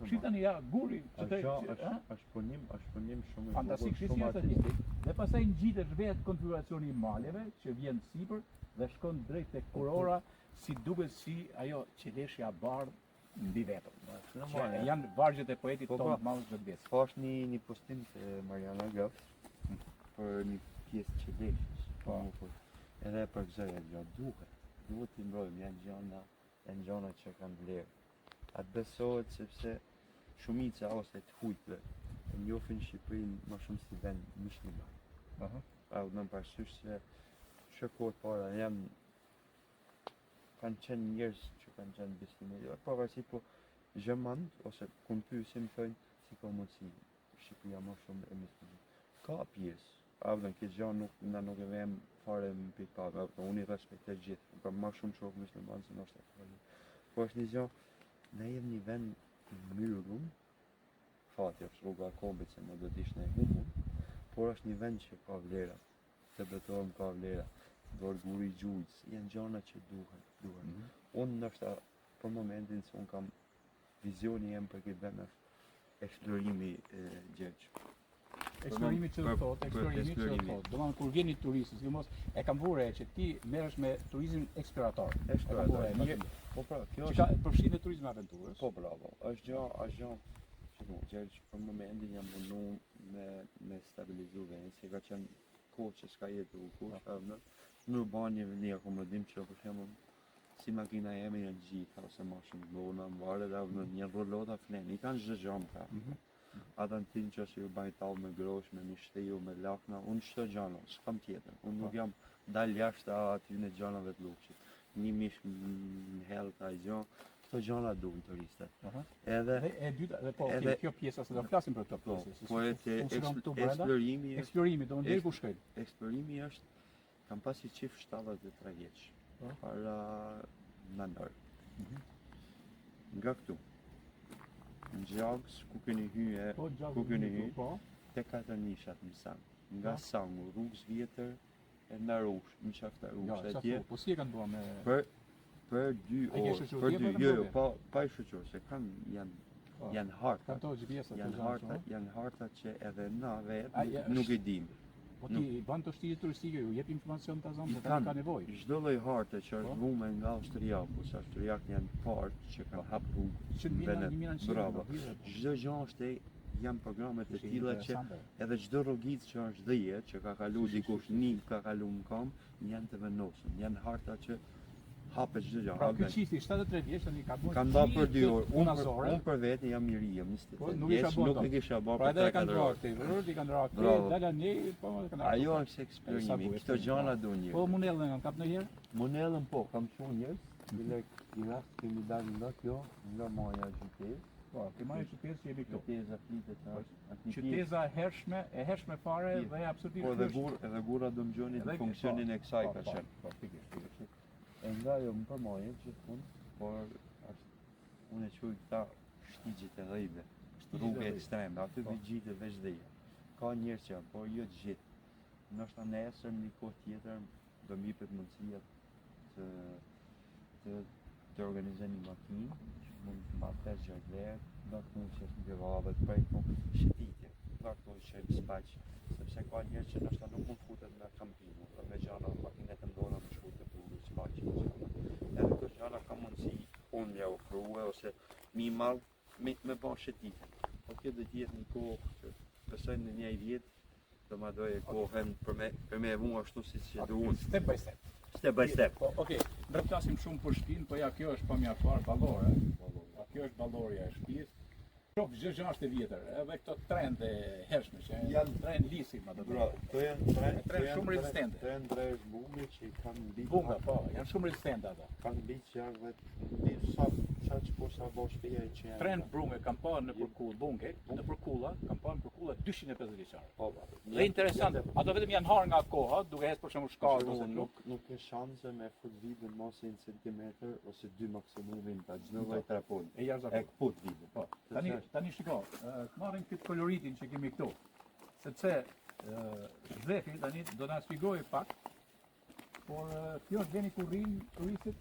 Shi tani ja guri është punim shumë fantastik, shi si është atje. Dhe pastaj ngjitesh vetë konfiguracioni i maleve që vjen sipër dhe shkon drejt tek kurora, si duket si ajo qeleshja bardh mbi vetëm. Janë vargjet e poetit Tom Maus Vetbes. Po është një postim të Mariana Gaf për një pjesë qeleshës. Edhe për kësaj duhet t'i mbrojmë, janë gjona që kanë vlerë. Atë besohet sepse shumica ose të hujtëve e njohin Shqipërinë më shumë si vend musliman. Pra u nëm parasysh se kohët para kanë qenë njerëz që kanë qenë besimtarë, pavarësisht po gjermant ose kur pyesim thonë si ka mundësi Shqipëria më shumë e musliman. Ka pjesë, këtë gjë nuk e vëm fare në pikë, unë i respektoj gjithë, për më shumë shoh musliman se ndoshta. Po është një gjë, ne jemi një vend i mbyllur, fati është rruga e kombit se ne do të ishte e humbur, por është një vend që ka vlera, të betohem ka vlera, dorguri gjujës, janë gjëra që duhen. Unë ndoshta për momentin se unë kam vizioni jem për këtë vend është eksplorimi gjergj. Eksplorimi që thotë, do të kur vjen një turist, sidomos e kam vure që ti merresh me turizëm eksplorator. Po pra, kjo është përfshin në turizëm aventurës. Po bravo, është gjë gjergj për momentin jam mundu me stabilizu vendin, se ka qenë kohë që s'ka jetu në urbani një akomodim që për shembull si makina jemi janë gjitha ose ma shumë blona, mbare dhe një rrolota flen, i kanë çdo gjë ka. Ata në tinë që është ju bajnë talë me grosh, me mishteju, me lakna, unë çdo gjano, s'kam tjetër. Unë nuk jam dal jashtë aty në gjanave të lukshit. Një mish në hellë ta gjë, këto gjana duhen turistët. Edhe e dyta, kjo pjesa se do flasim për këtë pjesë. Po eksplorimi, do ndër ku shkojnë. Eksplorimi është kam pasi qif 73 vjeç. Para Nandor. Nga këtu. Në Gjags, ku keni hy, te 4 nishat në Sang. Nga Sangu, rrugës vjetër, e në rrush, në qafta rrush atje. Po si e kanë bua me... Për 2 orë, pa i shëqur, se janë harta. Janë harta që edhe na vetë nuk e dim. Po ti ban të shtije turistike, ju jep informacion të zonë, se ta ka nevojë. Çdo lloj harte që është vume nga Austriaku, se Austriak janë parë që kanë hap rrugë në Venet. Bravo. Çdo gjë është janë programe të tilla që edhe çdo rrugicë që është dhije, që ka kalu dikush, ka kalu në kam, janë të vendosur. Janë harta që hapet çdo gjë. Pra ky çifti 73 vjeç tani ka bërë. Kanë bërë për 2 orë. Unë për vete jam i ri, jam 21 vjeç, nuk e kisha bërë për 3-4 orë. Ti kanë rakë, dala ne, po kanë. Ajo është eksperimenti. Këto gjëra duhen njerëz. Po munellën kanë kap ndonjëherë? Munellën po, kam thënë njerëz, i rast kemi dalë nga kjo, nga moja gjyqes. Po, ti marrë gjyqes që jemi këtu. Qyteza flitet aty. Qyteza e hershme fare dhe absolutisht. Po edhe gura do mëgjoni të funksionin e kësaj ka qenë. Po, pikërisht. E nga jo më përmojë gjithmonë, por unë e quj këta shtigjit e dhejve, rrugë ekstreme, aty vigjitë veç dheja. Ka njerë që janë, por jo të gjithë. Nështë nesër një kohë tjetër do m'jepet mundësia të organizojnë një makinë, që mund të marrë 5 gjerë, do të mund që është në bjevave të prejtë, shëtitje, do të që e spaqë, sepse ka njerë që nështë nuk mund futet me kampinë, dhe me gjana makinet e ndona më shkutet. Edhe këtë gjana ka mundësi unë mja ofrua ose mi malë me ba shëtitën. Po kjo dhe tjetë një kohë që besojnë në një vjetë do ma dojë kohën për me e vunë ashtu si që du unë. Step by step. Step by step. Okej, ndërplasim shumë për shtëpinë, po ja kjo është pamjaftuar ballore. Kjo është ballorja e shtëpisë. Shoh çdo gjë është e vjetër, edhe këto trende hershme që janë trend lisi më të thotë. Këto janë trend shumë rezistente. Trend rresh bumbi që kanë mbi. Bumba po, janë shumë rezistente ato. Kanë mbi që janë vetë sa çfarë bosh shtëpia që janë. Trend brume kanë pa në përkull bunke, në përkulla, kanë pa në përkulla 250 vjeçare. Po. Dhe interesante, ato vetëm janë harë nga koha, duke ecë për shembull shkallë ose nuk ke shanse me fut vidin mos 1 centimetër ose 2 maksimumin ta çdo lloj trapon. E kput vidin. Po. Tani shiko, marrim këtë koloritin që kemi këtu, sepse Zefi tani do na shpjegojë pak Por kjo është veni ku rrinë turistët?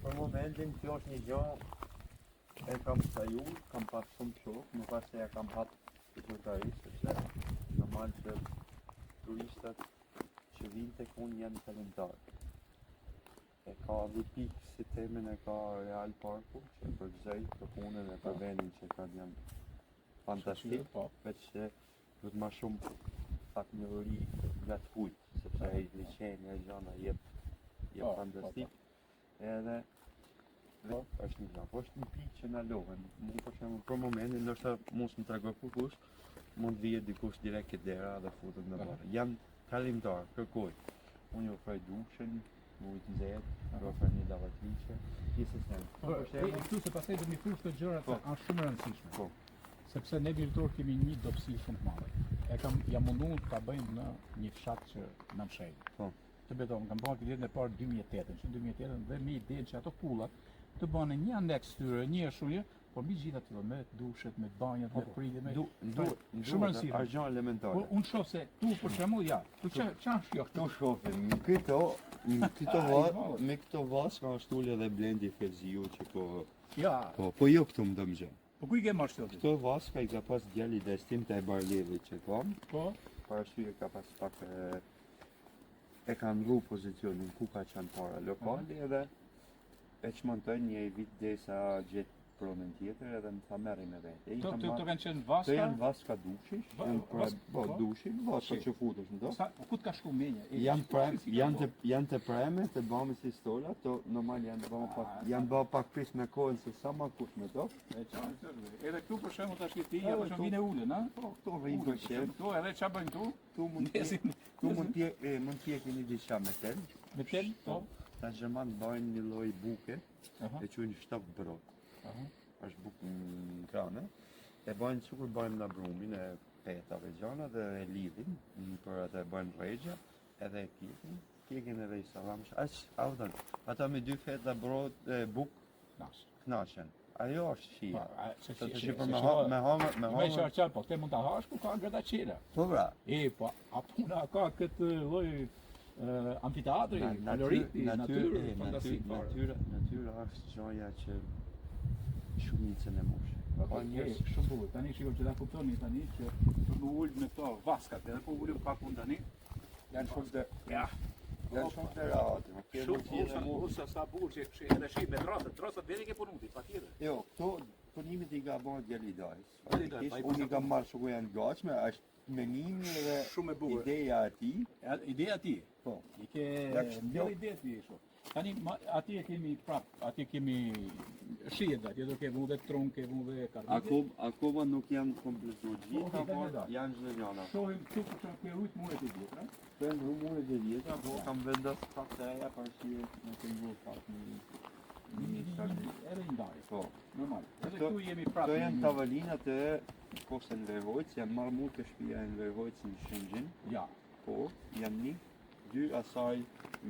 Për momentin kjo është një gjë e kam sajuar, kam pas shumë shok, nuk ka se ja kam hatë të qytetarisë, sepse normal që turistët që vinë tek unë janë talentarë. E ka dhe pikë si temin e ka Real Parku, që përgëzoj për punën e për vendin që kanë janë fantastik, veç që duhet ma shumë partnerëri nga të kujtë, sepse e liqenja e gjana jep fantastik. Edhe është një gjë, po është një pikë që na lohen. Mund për shembull për momentin ndoshta mos më tregoj kush, mund të vijë dikush direkt ke dera dhe futet në barë. Janë kalimtar, kërkoj. Unë ju ofroj dushën, ujë të nxehtë, ju ofroj një lavatriçe, gjithsesi. Këtu se pastaj do mi thosh të gjërat janë shumë rëndësishme. Po. Sepse ne vizitatorë kemi një dobësi shumë të madhe. Jam munduar ta bëjmë në një fshat që na mshel. Po. Të beton, kam bërë vitën e parë 2008, që 2008 dhe me idenë që ato pullat të bënë një aneks tyre, një ashtu, por mbi gjithë ato me dushet, me banjat, me pritje, me shumë rëndësishme. Është gjë elementare. Po unë shoh se tu për shembull ç'është kjo? Këto shohim, me këto vas ka shtulë edhe Blendi Felziu që po jo këtu më dëmgjë. Po ku i ke marrë shtotin? Këto vas ka i ka pas djali i destim të e Barlevit që kam. Po. Parasysh ka pas pak e kanë rru pozicionin ku ka qenë para lokali edhe e çmontoj një vit derisa gjet pronën tjetër edhe më tha merri me vete. Këto kanë qenë vaska? Këto janë vaska dushish, po dushin, vaska që futesh ndo. Ku të ka shku menja? Janë të preme, të bëmë si stola, to normal janë bë pak pris me kohën se sa ma kush me do. Edhe këtu për shembull tash ti ja për shembull vjen e ulën, ha? Po, këto vjen për shemb. Këtu edhe ç'a bëjnë tu? Tu mund të jeni diçka me tel. Me tel, po. Ta gjerman bëjnë një lloj buke, e quajnë shtop brot. Është bukë në krane. E bëjnë sikur bëjmë në brumin e petave gjana dhe e lidhin për atë bëjnë rregja edhe e kjekin edhe i salamsh. Ata me dy feta brot bukë knaqen. Ajo është shia. Me qarqar, po te mund ta hash ku ka grada qira. Po bra. Po a puna ka këtë lloj amfiteatri, koloriti, natyrë, fantastik. Natyra është gjoja që shumicën e moshë. Po një shumë bukur. Tani shikoj që ta kuptoni tani që për më ul në këto vaskat, edhe po ulim pak unë tani. Janë shumë të janë shumë të rahat. Shumë bukur sa bukur që edhe shi me trosat vjen ke punuti, patjetër. Jo, këto punimet i ka bërë djali i dajs. Unë i kam marrë shumë janë gatshme, është menimi dhe shumë e bukur. Ideja e tij. Ideja e tij. Po. I ke mbjell ide ti kështu. Tani atje kemi shihet atje do ke vënë tron, ke vënë karrige. Akoma nuk janë kompletuar gjithë, por janë çdo gjëna. Shohim këtu për të rujt muret e vjetra. Për muret e vjetra, po kam vendosur pak të reja për si në të ngul pak edhe ndarje. Po, normal. Edhe këtu jemi prapë. Këto janë tavolinat e Kostën Vervojc, janë marmur të shtëpia e Vervojc në Shëngjin. Ja. Po, janë një, dy asaj,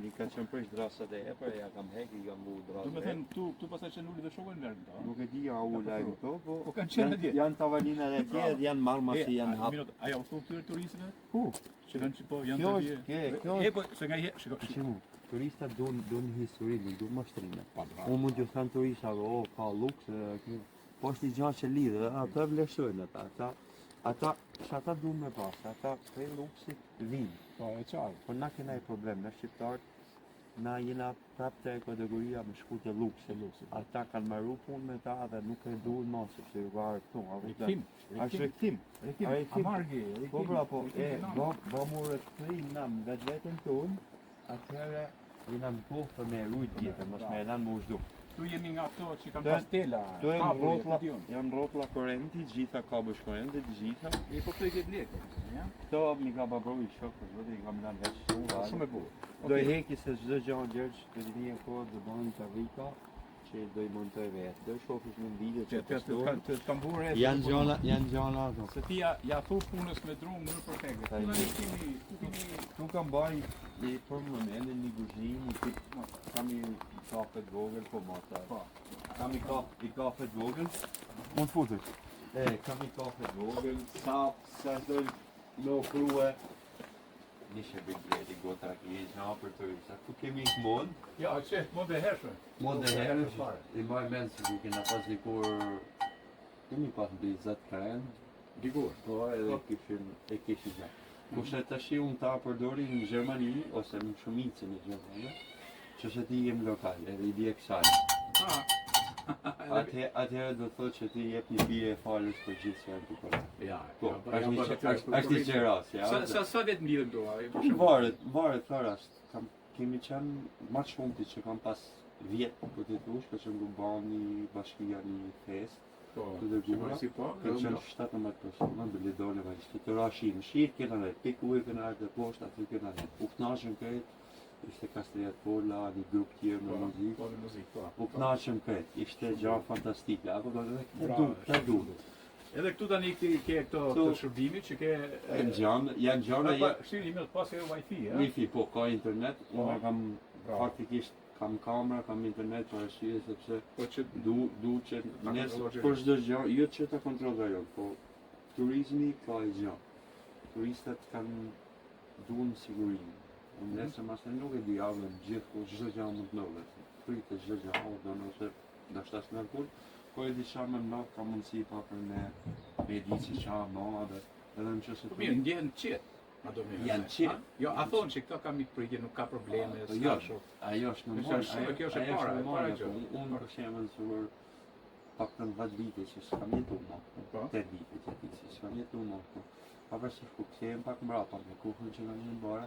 një ka qenë presh drasat e epër, ja kam hek, i kam bu drasat e epër. Du me thënë, tu pasaj që nulli dhe shokën në lërgë ta? Nuk e di a u lajmë to, po kanë qenë atje. Janë tavalinat e tje, janë marma si janë hapë. Aja u thonë këtyre turistëve? Ku? Që kanë që po janë të vje. Kjo po, se nga je, shiko. Turistat dunë historinë, dunë mashtrime. Unë mund t'ju thënë turistave, ka luks, po është një gjatë që lidhë, ata vleshojnë ata, që ata dunë me pasë, ata prej luksit vinë. Po, e qarë. Po na kena i problem, në shqiptarët, na jena prap të kategoria me shku të luksit. Ata kanë marru punë me ta dhe nuk e duhen ma, sepse ju varë këtu. Rektim. Ashtë rektim. Amargi, rektim. Po pra, po, ba mure të krim nam vetën tonë, atëherë jena në kohë për me rujt djetër, mos me elan më ushdu. Tu jemi nga ato që kanë pas tela, janë rrotlla korrenti, gjitha kabësh korrenti, gjitha. E po këto i këtë lekë, ja? Këto mi ka babru i shokës, vetë i kam lanë veç shumë. Shumë e bukur. Do i heki se çdo gjë Gjergj, të vini e kohë do bëhen të rika, që do i montoj vetë. Do shofish në video që të tambure. Janë gjana ato. Se ti ja thu punës me drumë në perfekte. Tu kam baj i për momentin një kuzhinë, kam i kafe të vogël, po mata. Kam i kafe të vogël. Mund futesh. Kam i kafe të vogël, sa do në krue. nishe bibleti gota ki gjna për turista. Tu kemi mod, Ja, që mund e hershme. mod e herë, i mbaj mend se ku kena pas dikur, kemi pas mbi 10 kren, Dikur. po edhe kishim gjna. Kurse tash unë ta përdori në Gjermani, ose në shumicën e Gjermani, që se ti jem lokal, edhe i bje kësaj. Atëherë do të thotë që ti jep një pije e falës për gjithë që janë të përra. Ja, Po, është një qeras, ja. Sa vetë mbjellën do? Varet ka rast. Kemi qenë ma shumëti që kam pas vjetë për të thush, ka qenë Gubani, bashkia një fest, të dërgura, ka qenë 17 persona, bële dole vajtë, të rashin, shirë kena dhe, piku e kena dhe poshtë, aty kena dhe, u knashën këtë, ishte Kastriat Pola, një grup tjerë në muzikë, u knashën këtë, ishte gjarë fantastike, ako do dhe këtë duhet. Edhe këtu tani ke këto të shërbimit që ke... Janë gjana... Shiri imi të pas e Wi-Fi, e? Wi-Fi, po, ka internet, unë kam faktikisht kam kamera, kam internet për arsye sepse du që nesë për çdo gjë, jo që ta kontrollojnë, po turizmi ka e gjë. Turistat duan sigurinë. Unë nesër masë nuk e di javën gjithë, çdo gjë mund të ndodhet. Pritet çdo gjë, do nëse dashtas në kur, po e di qa më në ka mundësi pakër me di që qa më edhe në që se Po mirë, ndjehen qetë. Janë qetë. Jo, a thonë që këto ka mikpritje, nuk ka probleme, s'ka shumë. Ajo është normal, kjo është e para gjë. Unë për shembull sur pak të 10 vite që s'kam jetu më, 8 vite që ti që s'kam jetu më, pavarësisht ku kthehem pak mbrapa me kuhën që kanë në bara,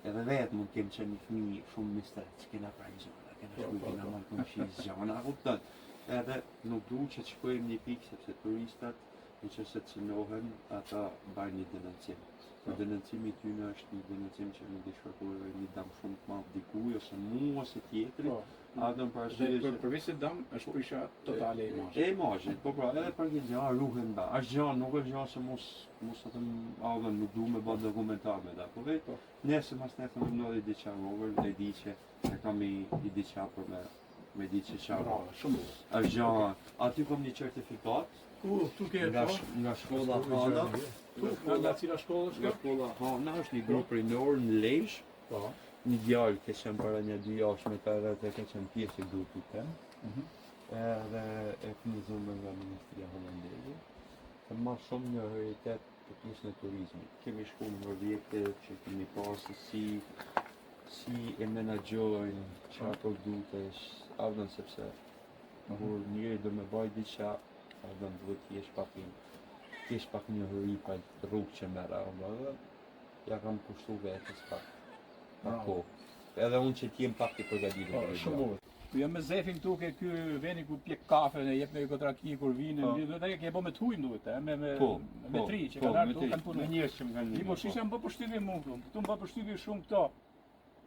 edhe vetë mund kem qenë një fëmijë shumë mistret, që kena pranë gjona, kena shkuj, kena marrë këmëshis gjona, kupton. Edhe nuk du që të shkojmë një pikë sepse turistat në që se të cënohen, ata bajnë një denuncim. Denuncimi i tyre është një denuncim që nuk i shkaktojë një dëm shumë të madh dikuj ose mua ose tjetrit. Atë për arsye Dhe përveç se dëm është prisha totale e imazhit. E imazhit, po pra, edhe për këtë gjë ruhen ba. Është gjë, nuk është gjë se mos atë avën nuk du me bë dokumentar me ta. Po vetë, nëse mas nesër më ndodhi diçka vogël, e di që e kam i diçka për me di që çfarë. Shumë. Është gjë, aty kam një certifikat. Tu ke nga shkolla Hana. Nga cila shkollë është kjo? Shkolla Hana është një grup rinor në Lezhë. Po. Një djalë që qenë para një 2 javësh me ta edhe ka qenë pjesë e grupit tem. Edhe e furnizojmë nga Ministria Holandeze. Ka ma shumë një prioritet të pjesën e turizmit. Kemi shku në vjete që kemi pasë si e menaxhojnë çfarë dutesh, avdën sepse kur njëri do me baj diçka, avdën duhet t'jesh pak një hëri pa rrugë që merra, ja kam kushtu vetës pak. Po. Edhe unë që t'jem pak të përgatitur për shumë. Jam me Zefin këtu ke ky veni ku pjek kafe ne jep me kotraki kur vinë, ne ke bë me të hujm duhet, me tri që kanë ardhur kanë punuar. Njerëz që më kanë Ti po shisha më përshtypje mua këtu. Këtu më përshtypje shumë këto.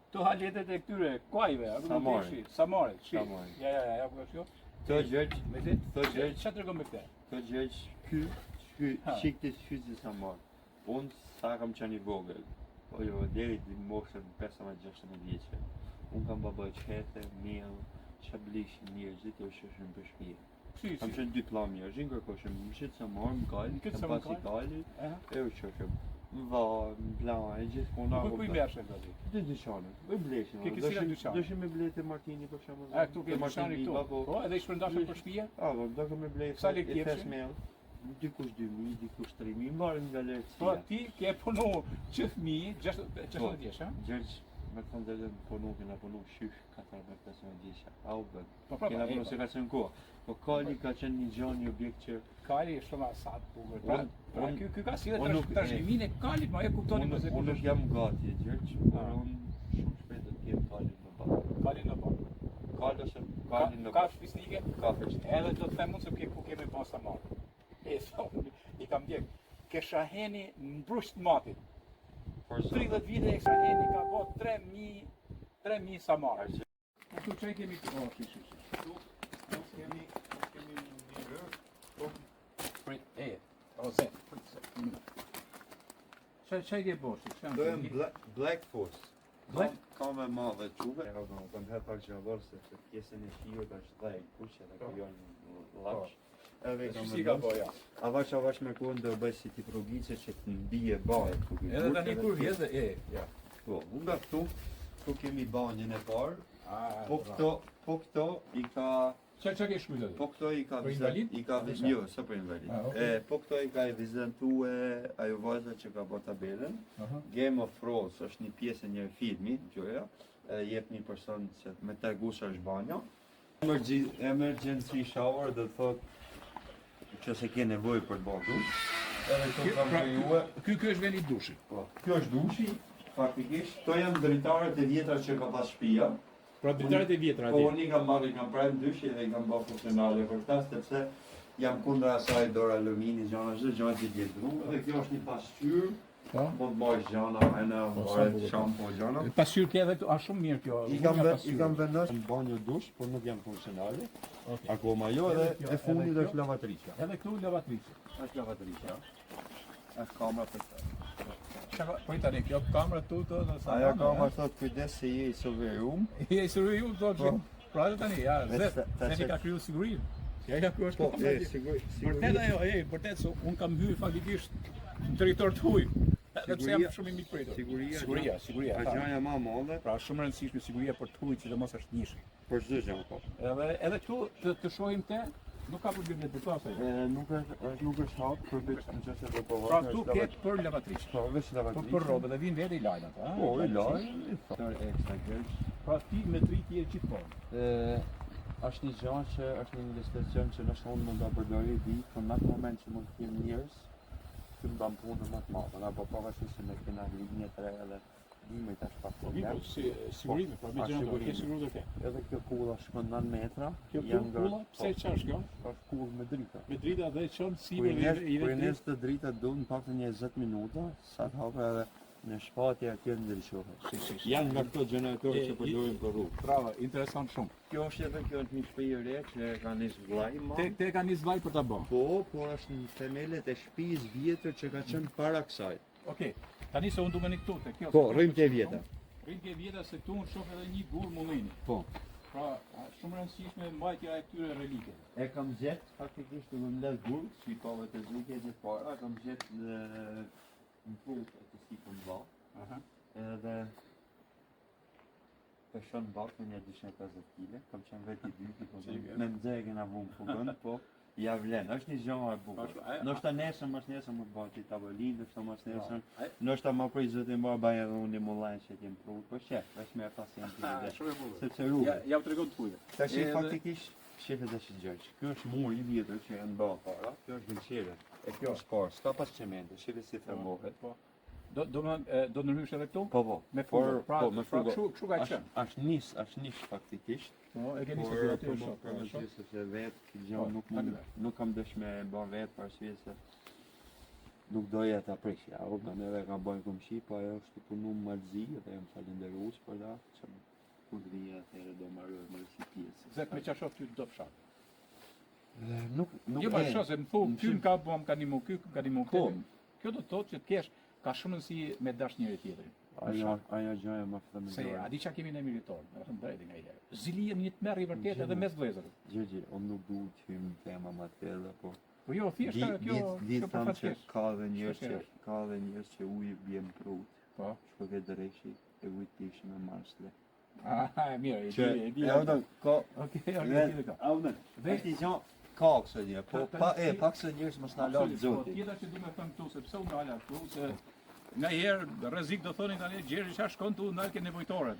Këto haletet e këtyre kuajve, apo nuk e shi. Samare, shi. Ja, po kjo. Këto gjëj, me ditë, këto gjëj, çfarë tregon me këtë? Këto gjëj, ky shikti fyzë Samar. Unë sa kam qenë i vogël. Po jo, deri në moshën 15-16 vjeçë. Unë kam babaj qete, miell, çablishin njerëzit e shëshën për shtëpi. Kam qenë diplomë mirë, rinë kërkoshëm, më shitë sa marë, më kajlë, kam pas i kajlë, e u qëshëm. Më va, më blan, e gjithë kona... Ku i mërshë e vëdi? Dy dyqanë, me bleshin. Ke kësira dyqanë? Dëshim me blejt e Martini për shumë. A, këtu ke dyqani këtu? Po, edhe i shpërndashën për shtëpia? Do ke me blejt i 5.000. Dikush 2.000, dikush 3.000, mbarën nga lërëtësia. Po ti ke punu që fëmijë, 16 vjeç, ha? Gjergj, me të thënë dhe kena punu shysh 14-15 vjeçë. A u bën. Po pra, kena punu se ka qenë koha. Po Kali ka qenë një gjë, një objekt që... Kali është shumë asat bukur. Pra, ky ka si dhe trashëgimin e Kalit, ma e kuptoni më se unë nuk jam gati, Gjergj, por unë shumë shpejt do të jem Kalin në bërë. Kalin në bërë. Kalin në bërë. Ka fisnike? Ka fisnike. Edhe do të them unë se ku kemi pas sa marë. E thonë, i kam djekë, ke Shaheni në brusht matit. 30 vite e Shaheni ka bo 3.000 samarë. Këtu që kemi të shish. Këtu kemi një rrë. Që ke bo shish? Dojem Black Force. Black? Ka me ma dhe quve. Kam her pak që avërë se pjesën e shiut është dhej kuqe dhe ka janë lapsh. edhe kam Si ka po, ja. avash me kohën do bëj si tipologice që të mbije baje. Edhe tani kur vjen dhe ja. Po, unë nga këtu kemi banjën e parë. Po Po këto i ka Çka ke shkruar? Po këto i ka Për invalid? jo, s'po për invalid. Okay. Po këto i ka vizitue ajo vajza që ka bërë tabelën. Game of Thrones është një pjesë e një filmi, gjoja, jep një person që me treguar është banja. Emergency shower do të thotë që se ke nevojë për të bërë dush. Edhe këto kam krijuar. Ky është vendi i dushit. Po, kjo është dushi, faktikisht. Këto janë dritaret e vjetra që ka pas shtëpia. Pra dritaret e vjetra Po atje. unë i kam marrë, i kam prajmë dyshi dhe i kam bërë funksionale për ta, sepse jam kundra asaj dorë alumini, gjana çdo gjë që vjetru. Dhe kjo është një pasqyrë. Po. Mund të bëjë gjana, bëhet shampo gjana. Pasqyrë ke edhe këtu, a shumë mirë kjo. I kam vendosur në banjë dush, por nuk janë funksionale. Akoma jo, edhe e fundit është lavatriçja. Edhe këtu lavatriçe. Është lavatriçja. Është kamera për të. Çka po tani kjo kamera këtu do të thotë. Ajo kamera thotë kujdes se je i soverum. Je sigurisht ju thotë. Pra tani ja, Vetë se ka kriju sigurinë. Ja ku është Po, kamera. Vërtet ajo, vërtet se un kam hyrë faktikisht në territor të huaj. Edhe pse jam shumë i mikpritur. Siguria. Gjaja më e madhe Pra shumë e rëndësishme siguria për të huaj, sidomos është nishi. për çdo gjë po. Edhe këtu të shohim te nuk ka problem me të thosë. Nuk është hap për vetë nëse do po Pra këtu ke për lavatriçe. Po, veç Po lavatriçe. për rrobë dhe vin vetë i lajnë ata. Po, i laj. Ekstra gjerë. Pra ti me dritje gjithmonë. Është një gjë që është një investicion që nëse unë mund ta përdori di, por në atë moment që mund të kem njerëz, që më dam punë më të madhe, apo pavarësisht se me kena linje të reja dhe dimri tash pa problem. Sigurime, pra me gjëra ke siguri ke. Edhe kjo kulla shkon 9 metra. Kjo kulla, pse ç'është kjo? Është kullë me drita. Me drita dhe çon si Kur i njerëz të drita duan pak të 20 minuta, sa të hapë edhe në shpatje atje ndryshohet. Janë nga këto gjeneratorë që përdorin për rrugë. Bravo, interesant shumë. Kjo është edhe kjo është një shtëpi e re që ka nisë vllai më. Te ka nis vaj për ta bën. Po, por është në themelet e shtëpisë vjetër që ka qenë para kësaj. Okej. Tani se unë duke një këtu te kjo. Po, rrim te vjeta. Rrim te vjeta se tu unë shoh edhe një gur mullini. Po. Pra, shumë rëndësishme mbajtja e këtyre relikeve. E kam gjetë faktikisht në mbledh gur, shpitove të zgjidhje të para, kam gjetë në frutë të sipër vall. Aha. Edhe peshon bak me një 250 kg, kam qenë vetë i dyti, po me nxegën a vumë fugën, po ja vlen, është një gjë e bukur. Ndoshta nesër më të bëj tavolinë, ndoshta më nesër, ndoshta më prej zotë më bëj edhe unë mullajn që kem pru, po shef, është më pacient ide. Shumë e bukur. Sepse rrugë. Ja u tregon tuaj. Tash faktikisht shefet tash gjëj. Ky është muri i vjetër që e mba para, kjo është gënqere. E kjo është parë, s'ka pas çemente, shefet si themohet. Po. Do ndërhysh edhe këtu? Po, po. Me fugë. Pra, po, me fugë. Kështu ka qenë. Është nish faktikisht. Po, e keni Por sigurisht aty po shoh. përgjithësisht se vetë këtë gjë nuk kam dësh me bën vetë për arsye se nuk doja ta prishja. Unë edhe kam bën komshi, po ajo është punu malzi dhe jam falendërues për ta, që kur vija atëherë do marrë si pjesë. Zet me çfarë shoh ty do fshat. Nuk Jo, po shoh se më thon, ty ka bëm ka ndihmu ky, ka ndihmu Po. ky. Kjo do të thotë që të kesh ka shumë rëndësi me dash njëri tjetrin. Ajo gjëja më Se fëndërore. a di çka kemi në militor, me thënë drejtë nganjëherë. Zilien një të merr i vërtet edhe mes vëllezërve. Gjë, unë nuk du të hym në tema më të tilla, po Po jo, thjesht kjo ditë po tham që fatkesh. ka dhe njerëz që uji bjen prut. Po. Shko dreshi e ujtish me marsle. Ah, mirë, e di. Ka Okej, ka. Audën. Është një gjë ka kësaj gjë, po pak se njerëz mos na lën Po zoti. tjetër që du me thënë këtu, sepse unë ala këtu, se nga herë rrezik do thonin tani Gjeri çfarë shkon tu ndal ke nevojtorët.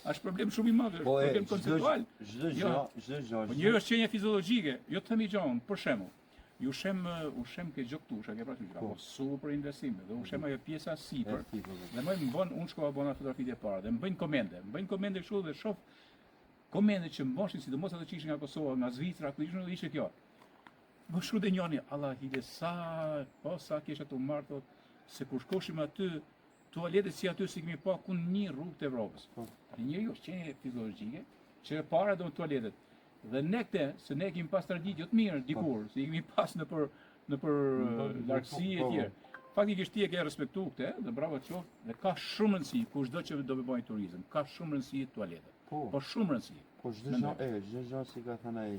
Është problem shumë i madh, është Po problem konceptual. Çdo Jo. gjë. Po njëri është qenje fiziologjike, jo të themi gjon, për shembull. Ushem ke gjoktusha, ke parasysh, po super investime, dhe ushem ajo pjesa sipër. Dhe më bën unë shkova bëna fotografitë e para dhe më bëjnë komende kështu dhe shoh komende që mboshin sidomos ato që ishin nga Kosova, nga Zvicra, ku ishte kjo. Më shkruaj dhe njëri, Allah hile sa kisha të marrë thot, se kur shkoshim aty, tualetet si aty si kemi pa ku një rrugë të Evropës. Tani njeriu është qenie fiziologjike, që e para do në tualetet. Dhe ne këte, se ne kemi pas traditë jo të mirë dikur, se i kemi pas në për largësi e tjerë. Faktikisht ti e ke respektu këte, dhe bravo qoftë, dhe ka shumë rëndësi, kushdo që do të bëjë turizëm, ka shumë rëndësi tualetet. Po shumë rëndësi. Po çdo gjë si ka thënë ai,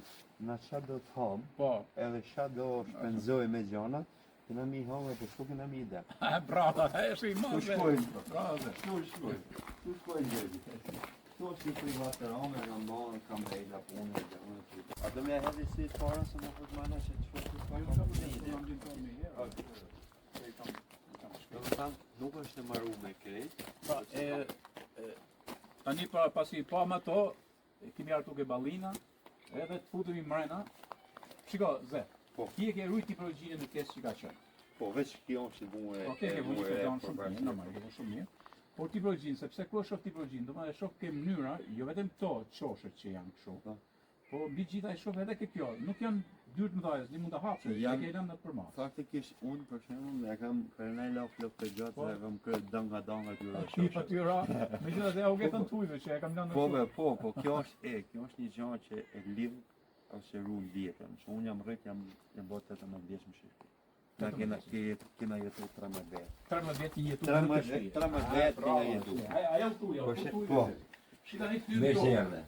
na çfarë do të ham, Po. edhe çfarë do shpenzoj me gjana, kena mi hamë po shku kena mi ide. Bravo, është i madh. Bravo. Tu shkojnë gjëri. Tu si privat rame, kam hejla punë, a do më hedhi si para se më fut mana se nuk është e marru me krejt. Tani pasi pa më ato, kemi artu ke ballina, edhe të futemi mrena. Shiko, Ze, ti e ke rujt tipologjinë në kesë që ka qenë. Po, veç kjo është i bunë e Ke vujtë shumë mirë, normal, ke shumë mirë. Por tipologjinë, sepse ku e shoh tipologjinë, domethënë e shoh ke mënyra, jo vetëm këto çoshët që janë kështu. Po mbi gjitha e shoh edhe ke kjo. Nuk janë dyrt më dhajes, ti mund ta hapësh, ja ke lënë për mas. Faktikisht unë për shembull e kam kërnaj lop të gjatë, e kam kërë danga këtyra shoshë. Ti fatyra, megjithatë u ke thënë tujve që e kam lënë. Po, kjo është një gjë që e lidh ose rul dietën. Se unë jam rrit, jam botë 18 vjeç më shit. Na kena jetu 13 vjet. 13 vjet jetu. 13 vjet kena jetu. Ajo tuja, po. Shitani ty. Me zërdhe.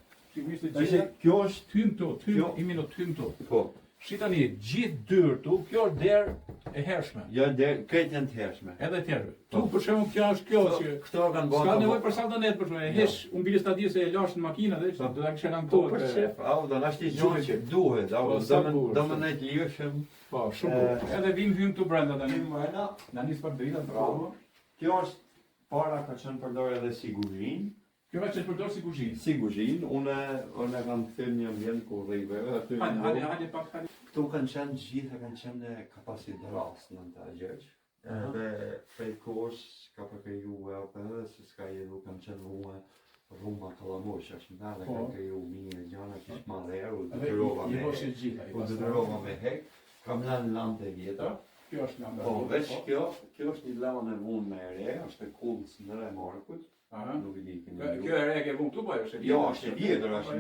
Kjo është tym to, imino tym to. Po. Shitani gjithë dyrtu, kjo është derë e hershme. Jo, këtë janë të hershme. Edhe të hershme. Tu për shembull kjo është kjo që këto kanë bërë. Ska nevojë për saldanet për shembull. E hesh un bile stadie se e lash në makinë dhe do ta kisha këtu. Po, shef, do na shti gjë që duhet, do më ne të lëshëm. Po, shumë. Edhe vim këtu brenda tani. Na nis për dritën, bravo. Kjo është para ka qenë përdorë edhe si kuzhinë. Kjo vetë përdor si kuzhinë. Si kuzhinë, unë kam thënë një ambient ku rrive. Hajde pak. Këtu kanë qenë gjitha kanë qenë kapacitet në të gjëj. Edhe prej kohës ka përkriju edhe se s'ka jetu kanë qenë rruma kallamosh, është ndale kanë kriju mirë gjana kish madherë, u detyrova me hek. Kam lënë lampe vjetra. Kjo është lampa. Po, veç kjo është një lampe e vunë me re, është e kullës në re Markut. Nuk e di keni. Kjo e re ke vunë këtu po është? Jo, është e vjetër, është e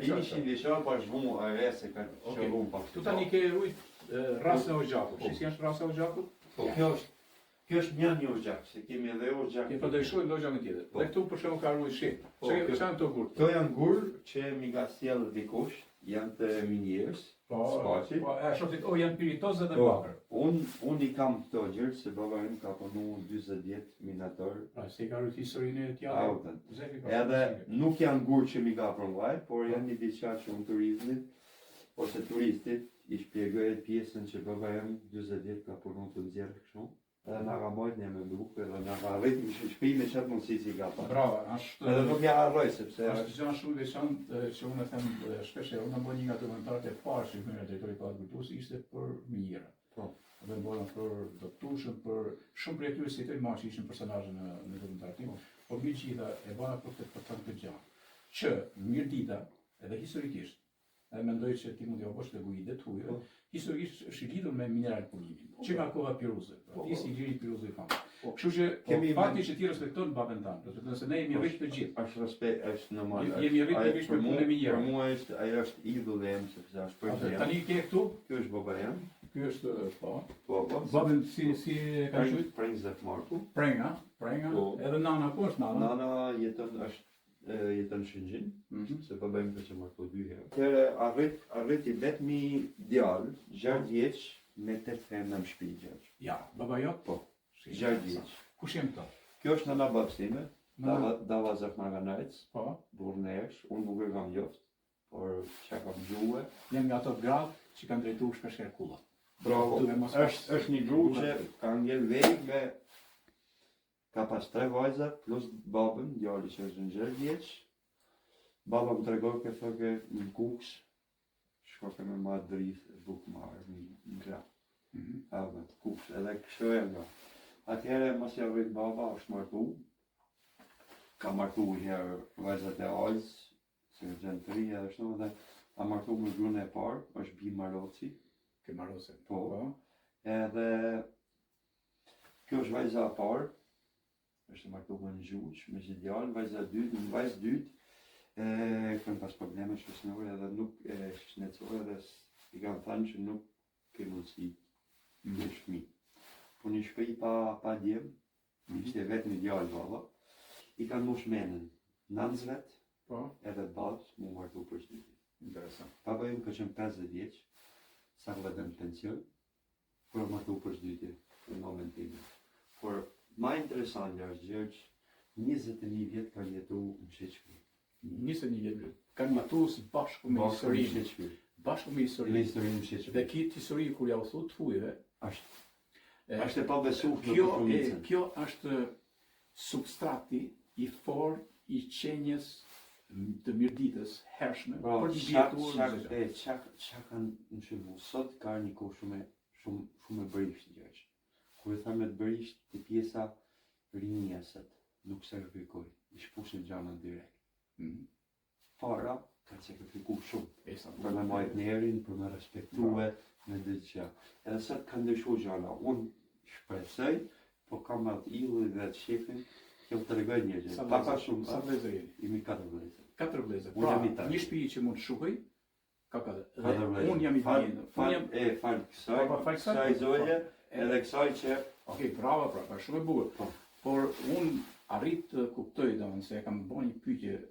100 vjeçar, po është vunë e re se ka shëruar pak. Tu tani ke rujt rasën e Oxhakut. Si është rasa e Oxhakut? Po, kjo është një Oxhak, se kemi edhe Oxhak. Ne po do i shohim Oxhakun tjetër. Dhe këtu për shembull ka rujt shi. Çka janë këto gur? Këto janë gur që mi ka sjell dikush, janë të minjerës. Po, shohit, janë piritoze dhe bakër. Unë i kam këto gjërë se baba im ka punu 20 vjetë minator. Se ka rrët historinë e tjallë. Edhe nuk janë gurë që mi ka përmvaj, por janë një diqa që unë turizmit, ose turistit, i shpjegojët pjesën që baba im 20 vjetë ka punu të nxjerë kështu. Edhe nga ka mojt një me lukë, edhe nga ka rritë më shpi me qëtë mundësi si ka pa. Bravo, ashtë... Edhe nuk ja arroj, sepse... Ashtë gjëna shumë veçantë që unë e them shpeshe, unë në bërë një nga dokumentarët e parë që hyrë drejtori pa kulturës ishte për minjera. Po. Dhe bërën për doktushën, për shumë për e tyre si të i që ishin personazhe në dokumentarët tim, por mi gjitha e bëna për të gjanë. Që mirë dita, edhe historikisht, edhe mendoj që ti mund t'ja bësh të guidet huaj, historikisht është i lidhur me mineral punimin. Që nga koha Piruze, ti si gjiri Piruze i famë. Kështu që fakti që ti respekton babën tanë, do të thënë se ne jemi rritë të gjithë. Është respekt, është normal. Jemi rritë të gjithë me punë e minjera. Për mua ajo është idhull e em, sepse është për gjë. Tani ke këtu? Ky është baba jam. Ky është po. Po. Babën si e ka thënë? Prince of Marku. Prenga. Edhe nana ku është nana? Nana jeton Shëngjin, se baba im ka martu 2 herë. Atëherë arrit i vetmi djalë, 6 vjeç, me 8 femna në shtëpi gjatë. Ja, baba jot? Po. 6 vjeç. Kush janë këto? Kjo është nana babsime, Dava Zakmarganajc, po, burnesh, unë nuk e kam njoft, por çka kam dëgjuar. Janë nga ato gratë që kanë drejtuar shpesh kullat. Bravo. Është një grup që ka ngel vej me ka pas 3 vajza plus babën, djali që është 6 vjeç. Baba më tregoi që thotë në Kuks, shkote me Madrid, buk marrë në gra. Edhe Kuks, edhe kështu e nga. Atëherë mos ja vrit baba, është martu. Ka martu herë vajzat e Alz, se gjënë të rria dhe shtu, dhe ka martu me grunë e parë, është Bi Maroci. Ke Maroci? Po. Edhe kjo është vajza e parë, është martu me në gjuq, me që djallë, vajza dytë, kanë pas probleme shpesnore edhe nuk e shnecore dhe i kanë thënë që nuk ke mundësi në shmi. Po një shpej pa djemë, ishte vetë një djallë baba, i kanë mosh menën 9 vet, Po, edhe babës mu martu për shtyti. interesant. Papa im ka qenë 50 vjeç, sa ka vetëm pension, për martu për shtyti në momentin. Por ma interesant është Gjergj, 21 vjet ka jetu në Shqipëri. 21 vjet. Kanë jetuar së bashku me historinë. Bashku me Në historinë. historinë në Shqipëri. Dhe këtë histori kur ja u thot fujve, Është e pabesueshme për kjo shumicën. kjo është substrati i fortë i qenjes të mirditës hershme për të bjetuar. Qa kanë në shumë, sot ka një kohë shumë e bërisht Gjergj. Kur e thamë të bërisht, të pjesa rinjesët nuk sakrifikuj, i shpusin gjana direkt. Para ka sakrifiku shumë, për me majt njerin, për me respektue, me diçka. Edhe sot ka ndryshu gjana, unë shpresoj, po kam atë illi dhe të shefin, kjo të regoj njërgjë. Papa shumë, Sa vlezër jeni? imi 4 vlezër. 4 vlezër. Unë Pra, jam i tashë. një shtëpi që mund të shuhej, ka 4. Dhe 4 vlezër. unë jam i vjenë. Falë kësaj, Po, fal kësaj, kësaj po, zoje, po. edhe kësaj që Okej, bravo, pra, shumë e bukur. Po. Por unë arrit të kuptoj domethënë se e kam bërë një pyetje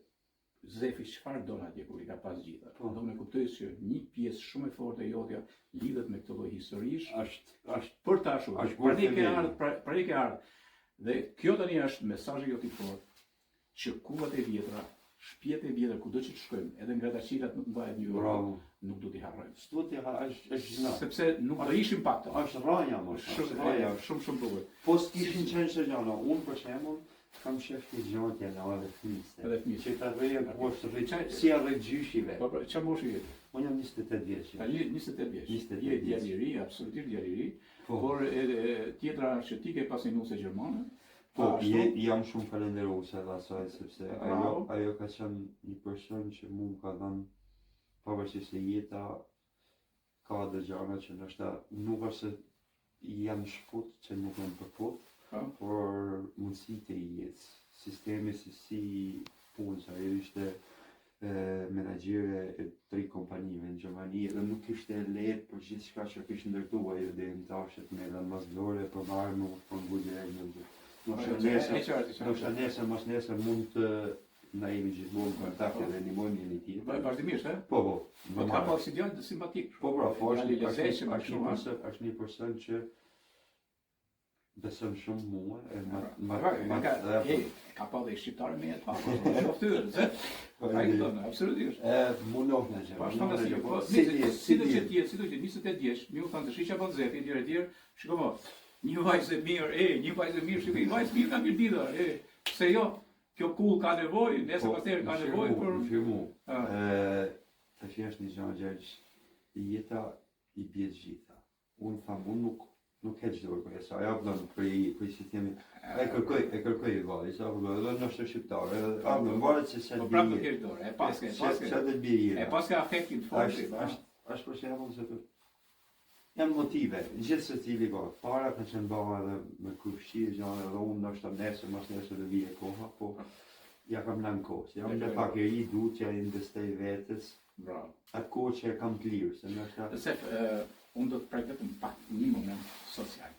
Zefi çfarë don atje kur I ka pas gjitha. Po. Domethënë kuptoj se një pjesë shumë e fortë e jotja lidhet me këtë lloj historish është për ta ashtu. Është Pra ne ke themeli. ardhur, pra ne ke ardhur. Dhe kjo tani është mesazhi jot I fortë që kuvat e vjetra, shtëpiat e vjetra kudo që të shkojmë, edhe ngrataqilat nuk mbahet një orë, bravo. nuk do t'i harrojmë. Stutja është gjëna. Sepse nuk do ishim pak të. Është rraja më, është rraja. Shumë bukur. Po s'kishin qenë që gjana, unë për shembull kam shef një gjonte në edhe fëmiste. Edhe fëmijë. Që ta rrejë poshtë rrejë, Çaj- si arre gjyshive. Po, çfarë moshi je? Unë jam 28 vjeç. Ta je 28 vjeç. 28 Je vjeç. djalë I ri, absolutisht djalë I ri. Po, Por tjetra që ti ke pas një nuse gjermane. po ashtu, jam shumë falenderues edhe asaj sepse Bravo. ajo ka qenë një person që mu më ka dhënë pavarësisht se jeta ka dhe gjana që nështë nuk është se janë shput që nuk janë përput, Po. por mundësitë e jetës, sistemi se si punës, ajo ishte menaxhere e 3 kompanive në Gjermani dhe nuk ishte lehtë për gjithçka që kishte ndërtuar ajo deri në tashet me edhe masdore për marrë nuk po ngulje e një gjë. Ndoshta nesër mas nesër mund të na jemi gjithmonë në kontakt edhe ndihmojmë njëri tjetrin. Vazhdimisht, he? Po, Po ka pas si djalë të simpatik. Po, po, është është një person që beson shumë mua e ka pa dhe shqiptare me jetë pa. E loftyr, se? Ai këton, absolutisht. mundoh në gjë. Po është fantastike. Po si do që të jetë, 28 vjeç, më u thanë të shiqja Balzefi etj. Shiko po, një vajzë e mirë, një vajzë e mirë, shikoj, një vajzë mirë ka mirë dita, pse jo? Kjo kull ka nevojë, nesër pastaj ka nevojë për firmu. Të thjesht një gjë Gjergj, jeta I bie gjitha. Unë tham, unë nuk heq dorë për esa, ja vëllën për si themi, e kërkoj I vajzë, sa vëllën, edhe nështë shqiptare, në varet se se po prapë nuk heq dorë, e paske. se dhe bie E jeta. paske afektin fortë, Është për shembull se janë motive, gjithë se cili ka. Para ka qenë bava edhe me krushqie gjana edhe unë nështë nesër, mas nesër dhe vije koha, po ja kam lënë kohë. Jam në pak e ri, du që ja investoj vetës, bravo. atë kohë që e kam të lirë, se nështë Se unë do të prej vetëm pak një moment social.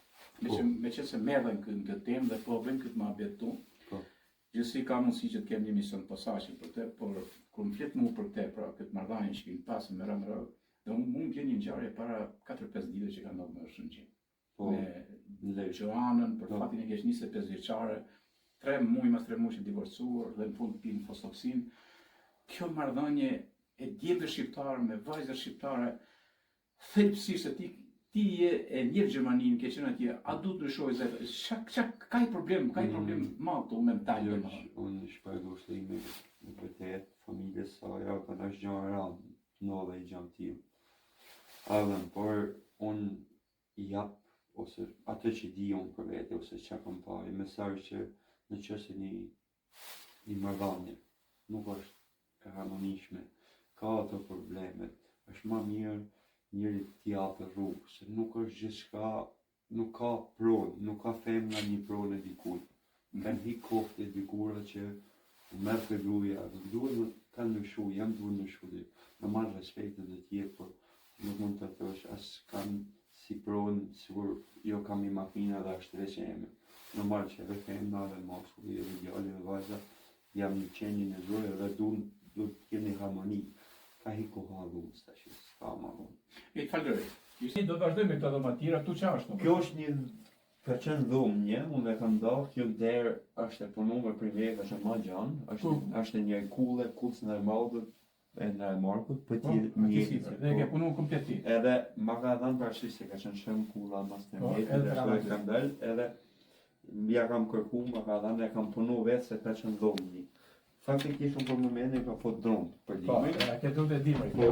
Me që se merrem këtë temë dhe po bëjmë këtë mohabet tonë. Po. Gjithsesi ka mundësi që të kemë një mision posaçëm për të, por kur më flet mua për këtë, pra këtë marrëdhënie që kemi pasur me rëmë, dhe unë vjen një ngjarje para 4-5 ditëve që ka ndodhur në Shëngjin. po Me Joanën, për fatin e keq 25 vjeçare, 3 muaj mas 3 muaj që divorcuar dhe në fund pinë fosfoksin. Kjo marrëdhënie e djemve shqiptar me vajza shqiptare, thelbësisht se ti je e njeh Gjermaninë, ke qenë atje, a du të ndryshoj se ka I problem madh të mental domethënë. unë shpaj gushtimi në vërtet, familjes saj, ka është gjë e rëndë, në dhe I gjam tim. Adhem, por unë I jap, ose atë që di unë për vete, ose që kam pa, I mesazh që në qëse një marrëdhënie nuk është e harmonishme, ka ato problemet, është ma mirë njëri t'japë rrugë, se nuk është gjithçka, nuk ka pronë, nuk ka femna një pronë e dikujt. Kanë hik kohët e dikura që u merr për gruaja, duhet kanë ndryshu, jam duhet ndryshu dhe në marrë respektet e tjerë, por nuk mund të thosh as kanë si pronë, sigur jo kam I makina dhe është veç eme. Normal që edhe femna dhe mashkulli edhe djalli dhe vajza jam një qenie në zojë dhe du të keni harmoni. Ka hiku halus tash, s'ka më vonë. E falëroj. Do të vazhdojmë me këto dhoma tjera, tu që ashtu? Kjo është një ka qenë dhomë një, unë e kam ndarë, kjo derë është e punuar për vejë, është më gjanë, është një kulle, kullës në Armaudët, e në Markut, për ti mjetët. Dhe ke punu komplet ti? Edhe ma ka dhënë përshri se ka qenë shumë kulla mas në mjetët, dhe shtu e kam del, edhe ja kam kërku, ma ka dhënë, e kam punu vetë se ka qenë dhomë një. Faktikisht unë për momentin e ka fot dronë për dimër. Po, ke dronë të dimër. Po,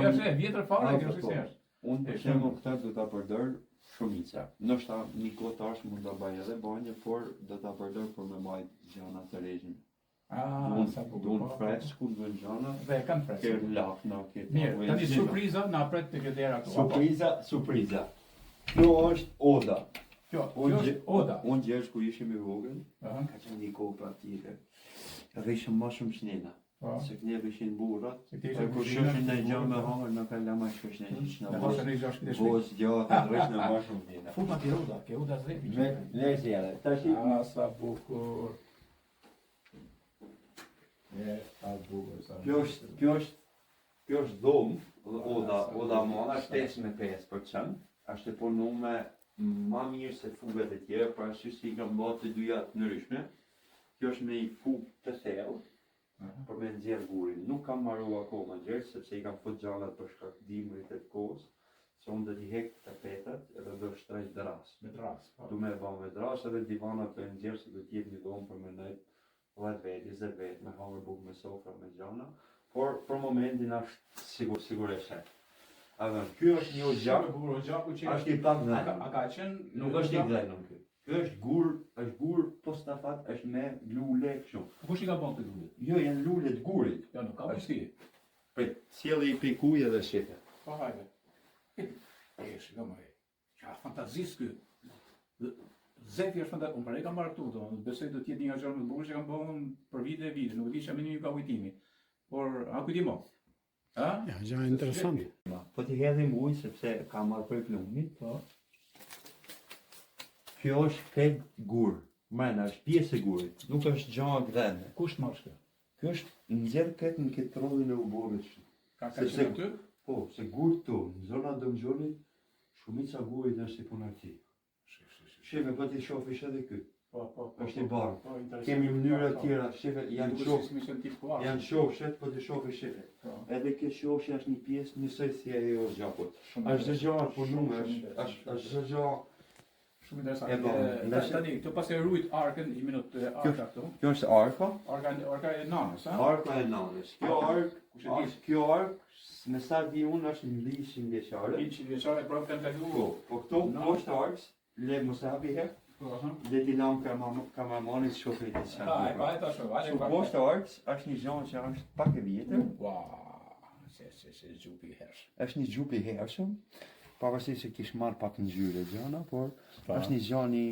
jashtë e vjetër fare, kjo është jashtë. Unë për shemë këta do ta përdor shumica. Nështë një kohë tash mund ta baj edhe banje, por do ta përdor për me majtë gjana të regjin. Dunë fresku, dunë gjana. Dhe e kanë fresku. Kërë lafna, këtë. Mirë, tani surpriza na pret të këtë dera këtu. Surpriza. Kjo është Oda. Kjo është Oda. Unë gjerës ku ishim i vogël, ka qenë një kohë për atire. Edhe ishëm ma shumë shnena. Se kënjeve ishin burat, e kur shëshin në gjë me hangër, në ka lama shëshin e gjithë në vos. Vos gjatë, në rëshë në ma shumë njena. Fupa ke Oda, ke Oda zrepi. Me zjede. Sa bukur. Kjo është dhomë, Oda Mona, 85%, është e punu me ma mirë se fugat e tjera, pra që si kam bërë të dyja të nërishme. Kjo është me i fugë të thellë, për me nxjerr gurin. Nuk kam marru akoma gjerë, sepse i kam fut gjallat për shkak dimrit e të kohës, se unë do t'i hek tapetat edhe do shtrejt dras. Me dras. Du me ba me dras edhe divanat për nxjerr se do t'jep një dhomë për me nejt 10 vet, 20 vet, me hangër buk me sofra, me gjana. Por për momentin është sigurisht. Ky është një ogjaku që është i pak glenën. A ka qenë? Nuk është i glenën ky. Kjo është gur postafat, është me lule kështu. Kush i ka bën këtë lule? Jo, janë lule të gurit. Jo, nuk ka vështi. Për sjellë i pikuj edhe shife. Po hajde. Shiko më. Qa fantazis ky. Zeti është fantazis. Unë për e kam marrë këtu, besoj do t'jetë një gjë më të bukur që kam bën për vite e vite. Nuk e di çfarë një ka kujtimi. Por a kujti mo? Ha? Ja, gjë interesante. Po t'i hedhim ujë sepse ka marrë për plumit, po. Kjo është peg gur, mrena është pjesë e gurit, nuk është gjana grene. Kush marrë kjo? Kjo është nxjerr këtë në këtë rollin e uborrit. Ka qenë aty? Po, se gur këtu, në zona dëmgjorit, shumica gurit është i punarti. Shefe, po ti shofish edhe këtë. Po. Është i bardhë. Kemi mënyra tjera, shefe, janë shofshet, po ti shofish shefe. Edhe këtë shofshe është një pjesë njësoj si e o gjakot. Është gjëgja punume, është gjëgja. Shumë interesant. Tani, këtu pas e rujt arkën, i minut arka këtu. Kjo është arka. Arka e nanës, ha? Arka e nanës. Kjo ark, me sa di unë është 100 vjeçare. 100 vjeçare, pra kanë kalu. Po këto poshtë arkës, le mos e hapi herë. Dhe ti lam kameramanit shofi të qanë. Pa e ta shofi. Që poshtë arkës është një gjanë që është pak e vjetër. Se gjupi i hershëm. Është një gjupi i hershëm. Pavarësisht se kish marrë pak ngjyrë gjana, por është një gjani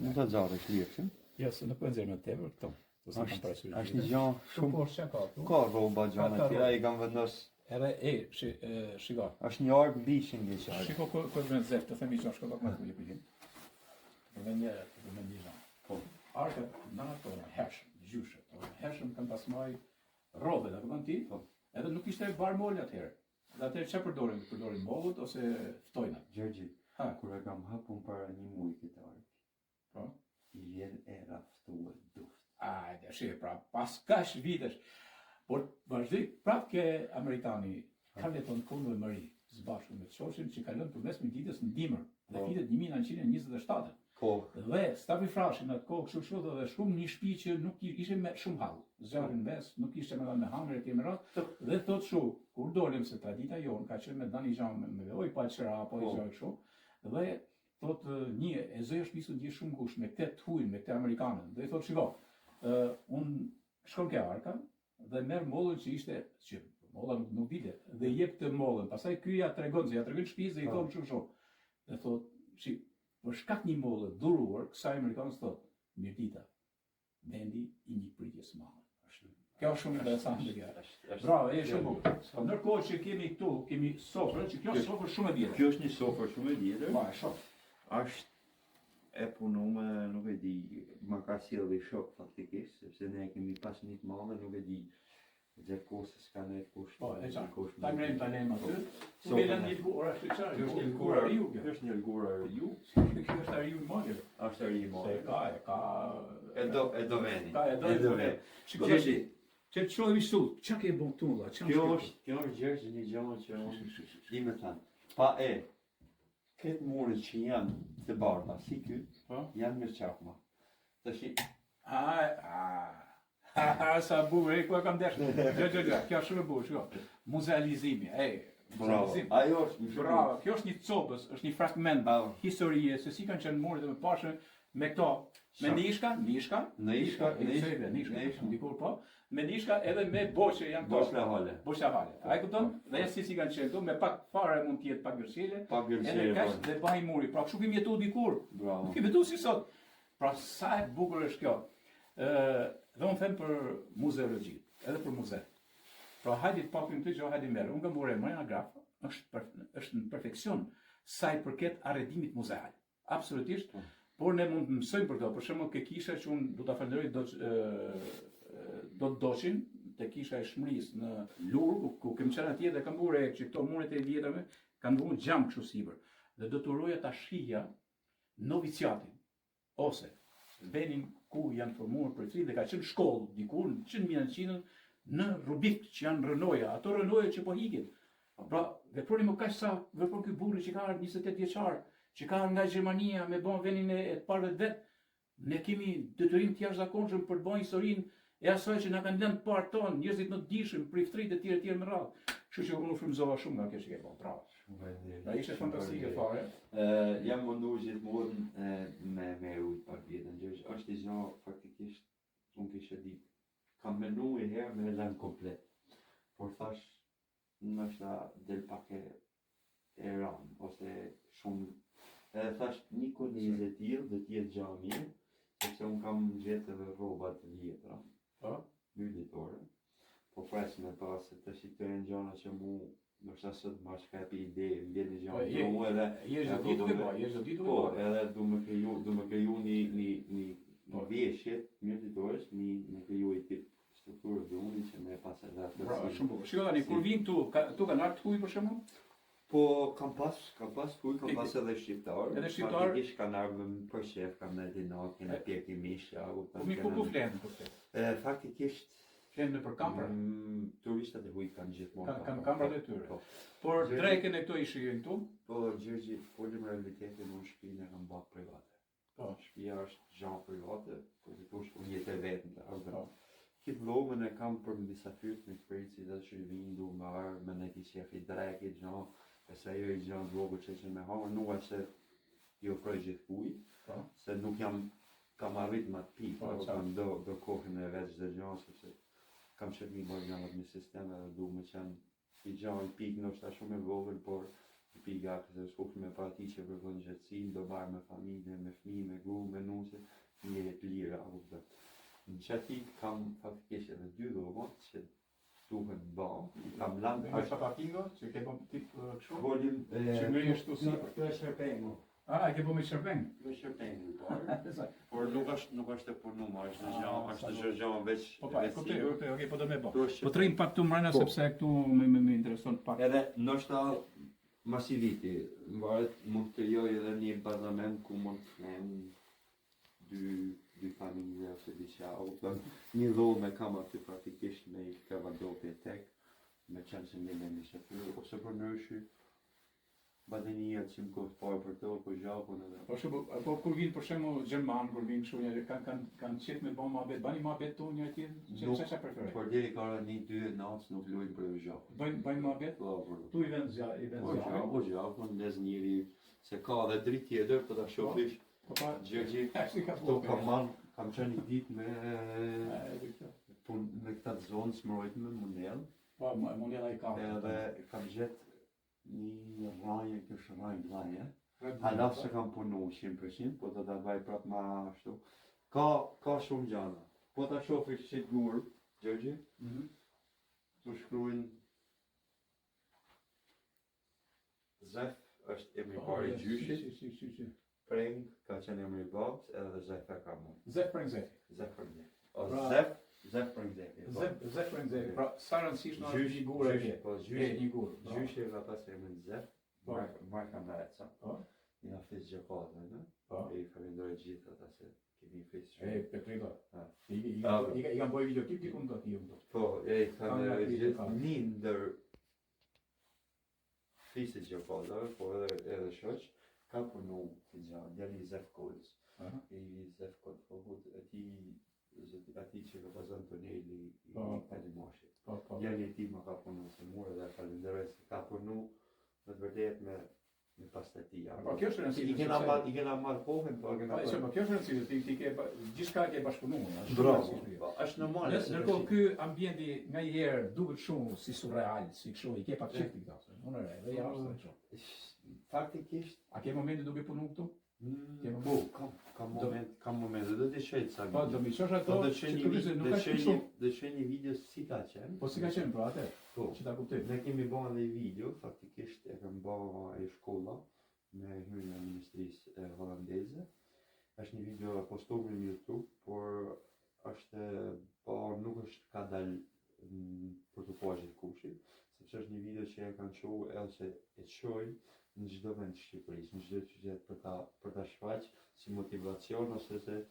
nuk të xharë klirshëm. Jo, se nuk po nxjerr më tepër këto. Është një gjanë shumë poshtë ka. Ka rroba gjana tjera i kam vendos. Edhe shiko. Është një ark mbi 100 vjeçar. Shiko ku vjen zef, të themi që është pak më të pilin. Vjen një gjë. Po. Arka nato hershëm, gjyshe. Hershëm kanë pasmaj rrodhe, apo kanë ti? Po. Edhe nuk ishte barmol atëherë. Dhe atëherë që përdorin? Përdorin mollët ose ftojna? Gjergji, kur e kam hapun para një muj këtë ark, po? I vjen e raftuar duft. Ajde, shihë, pra, pas kash vitesh, por vazhdoj prap ke Amerikani, ka leton konë dhe mëri, zbashku me të shoshin që kalon përmes me ditës në dimër, dhe vitet 1927. Dhe stapi frashin atë kohë kështu dhe shumë një shtëpi që nuk ishte me shumë hall. Zjarrin mes, nuk ishte me hangër e tjemerat, dhe thot shu, kur dolim se tradita jon ka qenë me dani gjan me oj pa çera apo gjë kështu. Dhe thot një e zë shtëpisë ndje shumë ngushtë me këtë hujin, me këtë amerikanën. Dhe thot shiko, un shkon ke arka dhe merr mollën që ishte që molla nuk vite dhe jep të mollën. Pastaj ky ja tregon se ja tregon shtëpisë dhe i thon kështu. Dhe thot, shi për shkak një mollë dhuruar, kësaj amerikanës thot, mirëdita, vendi i një pritjes së madhe. Kjo është shumë interesante kjo. Bravo, e shumë bukur. Ndërkohë që kemi këtu, kemi sofrën, që kjo është sofrë shumë e vjetër. Kjo është një sofrë shumë e vjetër. Po, e shoh. e punume, nuk e di, ma ka sjellë shok faktikisht, sepse ne kemi pas një të madhe, nuk e di gjatë kohës s'ka ne kush. Po, e qartë. Ta ngrejmë ta lejmë aty. Mbelen një lëkurë, është e qartë. Kjo është një lëkurë lëkurë riu. Kjo është një lëkurë riu. Kjo është riu i madh. Është riu i madh. Se ka E do veni. Ka e do veni. Shikoj tash. Që të shohim këtu, çka ke bën këtu valla? Kjo është Gjergj një gjë që di me thënë. Pa këtë muret që janë të bardha, si ky, janë mirçakma. Tash sa bukur, ku e kam desh. Gjë, kjo është shumë e bukur, shiko. Muzealizimi, bravo. Ajo është bravo. Kjo është një copës, është një fragment historie se si kanë qenë muret dhe më pashë me këto, me nishka, dikur po, me nishka edhe me boqe janë këto. Boqe hale. A e kupton? Dhe si kanë qenë këtu, me pak fare mund të jetë pak gërshele. Edhe kaq dhe bahi muri. Pra kështu kemi jetuar dikur. Bravo. Kemi jetuar si sot. Pra sa e bukur është kjo. Dhe unë them për muzeologji, edhe për muze. Pra hajde të papim këtë gjë, hajde merë. Unë kam bërë monograf, është në perfekcion sa i përket arredimit muzeal. Absolutisht. Por ne mund të mësojmë për to. Për shembull, ke kisha që unë do ta falenderoj do të doqin te kisha e Shmërisë në Lurë, ku kem qenë atje dhe kam bërë që këto muret e vjetërme kanë vënë gjam kështu sipër. Dhe do të uroja ta shihja noviciatin ose venin ku janë formuar për tri dhe ka qenë shkollë dikur në 100.000 në Rubik që janë rënoja, ato rënoja që po hikin. Pra, veproni më kaq sa vepron ky burri që ka 28 vjeçar, që ka nga Gjermania me bën venin e të parëve vet. Ne kemi detyrim të jashtëzakonshëm për të bën historinë e asaj që na kanë lënë të parë tonë, njerëzit më të dijshëm, priftritë e tjerë me radhë. Kështu që unë frymëzova shumë nga kjo që ke bën. Bravo. Pra ishte fantastike fare. Jam munduar gjithmonë me ujt pak vjetën, Gjergj. Është një gjë faktikisht unë kisha di. Kam menuar herë me lënë komplet. Por thash, ndoshta del pak e ran ose shumë. Edhe thash një kornizë e tillë do të jetë gjë e mirë, sepse unë kam gjetë edhe rroba të vjetra. Mbylitore. Po pres me pas se tash këto janë gjëra që mu ndoshta sot më shkapi ide, vjen një gjë mu edhe jesh do ditë duke po, edhe du me kriju një veshje mjerditore, një kriju i tip strukturë dhe unë që me pas edhe atë. Bravo, shumë bukur. Shikoj tani kur vin këtu, tu kanë ardhur huj për shembull? Po kam pas huj, kam pas edhe shqiptar. Edhe shqiptar. Faktikisht kanë ardhur për shef, kam në dinat, kanë pjekë misha, po mi ku flen për këtë? Faktikisht flen në për kamra. Turistat e huj kanë gjithmonë. Kanë kamrat e tyre. Por drekën e këto i shijojnë këtu? Po Gjergji, folim realitetin unë shtëpinë e kam bërë private. Po, shtëpia është gjë private, por të thosh unë jetë vetëm. Këtë vlogën e kam për në disa fyrt në eksperiencë dhe që vindu më arë me në ti shefi drekit, gjë, e se jo i gjë në vlogë që me hamër, nuk e se jo proj gjithë kuj, se nuk kam arrit ma të pikë, kam do kohën e veç dhe gjë, sepse kam qëtë një bërë gjënët me sisteme dhe du me qenë i gjë në pikë, në është ta shumë e vlogën, por i pika këse shkufë me parti që përvën gjëtësin, do barë me familje, me fmi, me gru, me nuse, një jetë lira, në qëti kam faktikisht edhe 2 dhomot që duhen ba, kam lanë... Me shpapatingo, që ke bëm tip kështu? Volim... Që ngri është si? Kjo është shërpengu. E ke bëm me shërpeng? Kjo është shërpengu, por nuk është e punuma, është gjë veç... Po pa, kuptoj, po do me bë. Po trejmë pak këtu mrena, sepse këtu me intereson pak. Edhe ndoshta masiviti, mund të krijoj edhe një bazament ku mund të flenë dy familje ose diçka, një dhomë kam aty praktikisht me i kavadopi e tek, me qenë që një me shëfyrë, ose për nërshi, badenia që më kohë parë për to, po Japon edhe. Po kur vinë për shembull Gjerman, kur vinë kështu njerëz kanë qetë me bën mohabet, bani mohabet tu njëri tjetrin, çfarë preferoj? Por deri ka një 2 natë nuk luajnë për Japon. Bëjnë mohabet? Po. Tu i vend zjarri. Po Japon les njëri se ka edhe dritë tjetër për ta shohësh. Gjergji, kam qenë një ditë me këta zonë smërojtë me Monel. Po, Monel ai ka. Edhe kam gjetë një rajë, kjo është rajë. Halaf se kam punu 100%, po të ta vaj prap ma ashtu. Ka shumë gjana. Po ta shofish që gurë, Gjergji, të shkruajnë Zef është emri parë i gjyshit. Preng ka qenë emri i babës edhe Zef e ka mund. Zef për Zefi. Zef për Zef. O Pra- Zef për Zefi. Zef për Zefi. Pra sa rëndësishme është figura e Gjyshi, po një gurë. gjyshi ka pas emrin Zef, Po. Marka Mereca. Po. I na fis Gjakozë, ne? Po. E i falenderoj gjithë ata se kemi fis E, shumë. Petriko. Ha. I kanë bëjë videoklip ti kundë ti unë. Po, e i falenderoj Ka gjithë. ka. Një ndër fisit Gjakozëve, po edhe shoq, ka punu të gjatë, djali Zef Kolës. I Zef Kolës, po ati që ka pas Antonelli i Kalimoshi. Po. Djali ti më ka punu se mua dhe falenderoj se ka punu në të vërtet me pastatia. Po kjo është rëndësishme. I kena marrë kohën, po kena Po kjo është rëndësishme, ti ke gjithçka ke bashkëpunuar. Bravo. Po, është normale. Ndërkohë ky ambienti nganjëherë duket shumë si surreal, si kështu, i ke pak çifti këta. Unë re, dhe jashtë kështu. Faktikisht, A ke momente duke punu këtu? po, kam momente, do të shojt sa Po, do mi qosh ato do që të vizë nuk ka shumë. do shoj një video si ka qenë. Po si ka qenë pra atë? Po, Që ta kuptoj. ne kemi bërë edhe video, faktikisht e kam bërë e shkolla me hyrjen e Ministrisë Hollandeze. Është një video e postuar në YouTube, por nuk është ka dalë për të pajit kushit, sepse është një video që e kanë qenë edhe që e çojnë në çdo vend të Shqipërisë, në çdo qytet për ta shfaq si motivacion ose se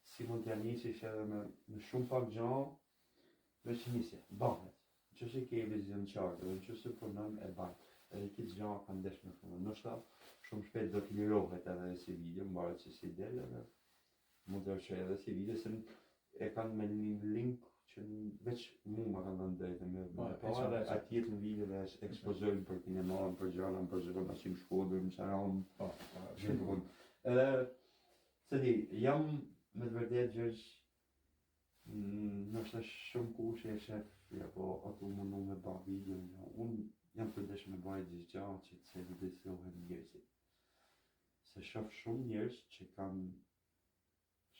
si mund t'ja nisish edhe me shumë pak gjë, veç nisje, bëhet. Nëse ke vizion qartë, nëse punon e bën. Edhe këtë gjë kanë ndesh me fund. Ndoshta shumë shpejt do të lirohet edhe si video, mbaret se si del edhe mund të shoj edhe si video se e kanë me një link që veç mu ma kanë dhënë drejtë me parë, atje në video dhe ekspozojnë për kineman, për gjana, për zona që më shkodër, më qaram, shumë punë. Edhe, se di, jam me të vërtet gjësh, nështë shumë kushe e shef, po ato mundu me ba video, unë jam përdesh me bajt gjithë gjatë që të se vëdësohen njerëzit. Se shof shumë njerëz që kanë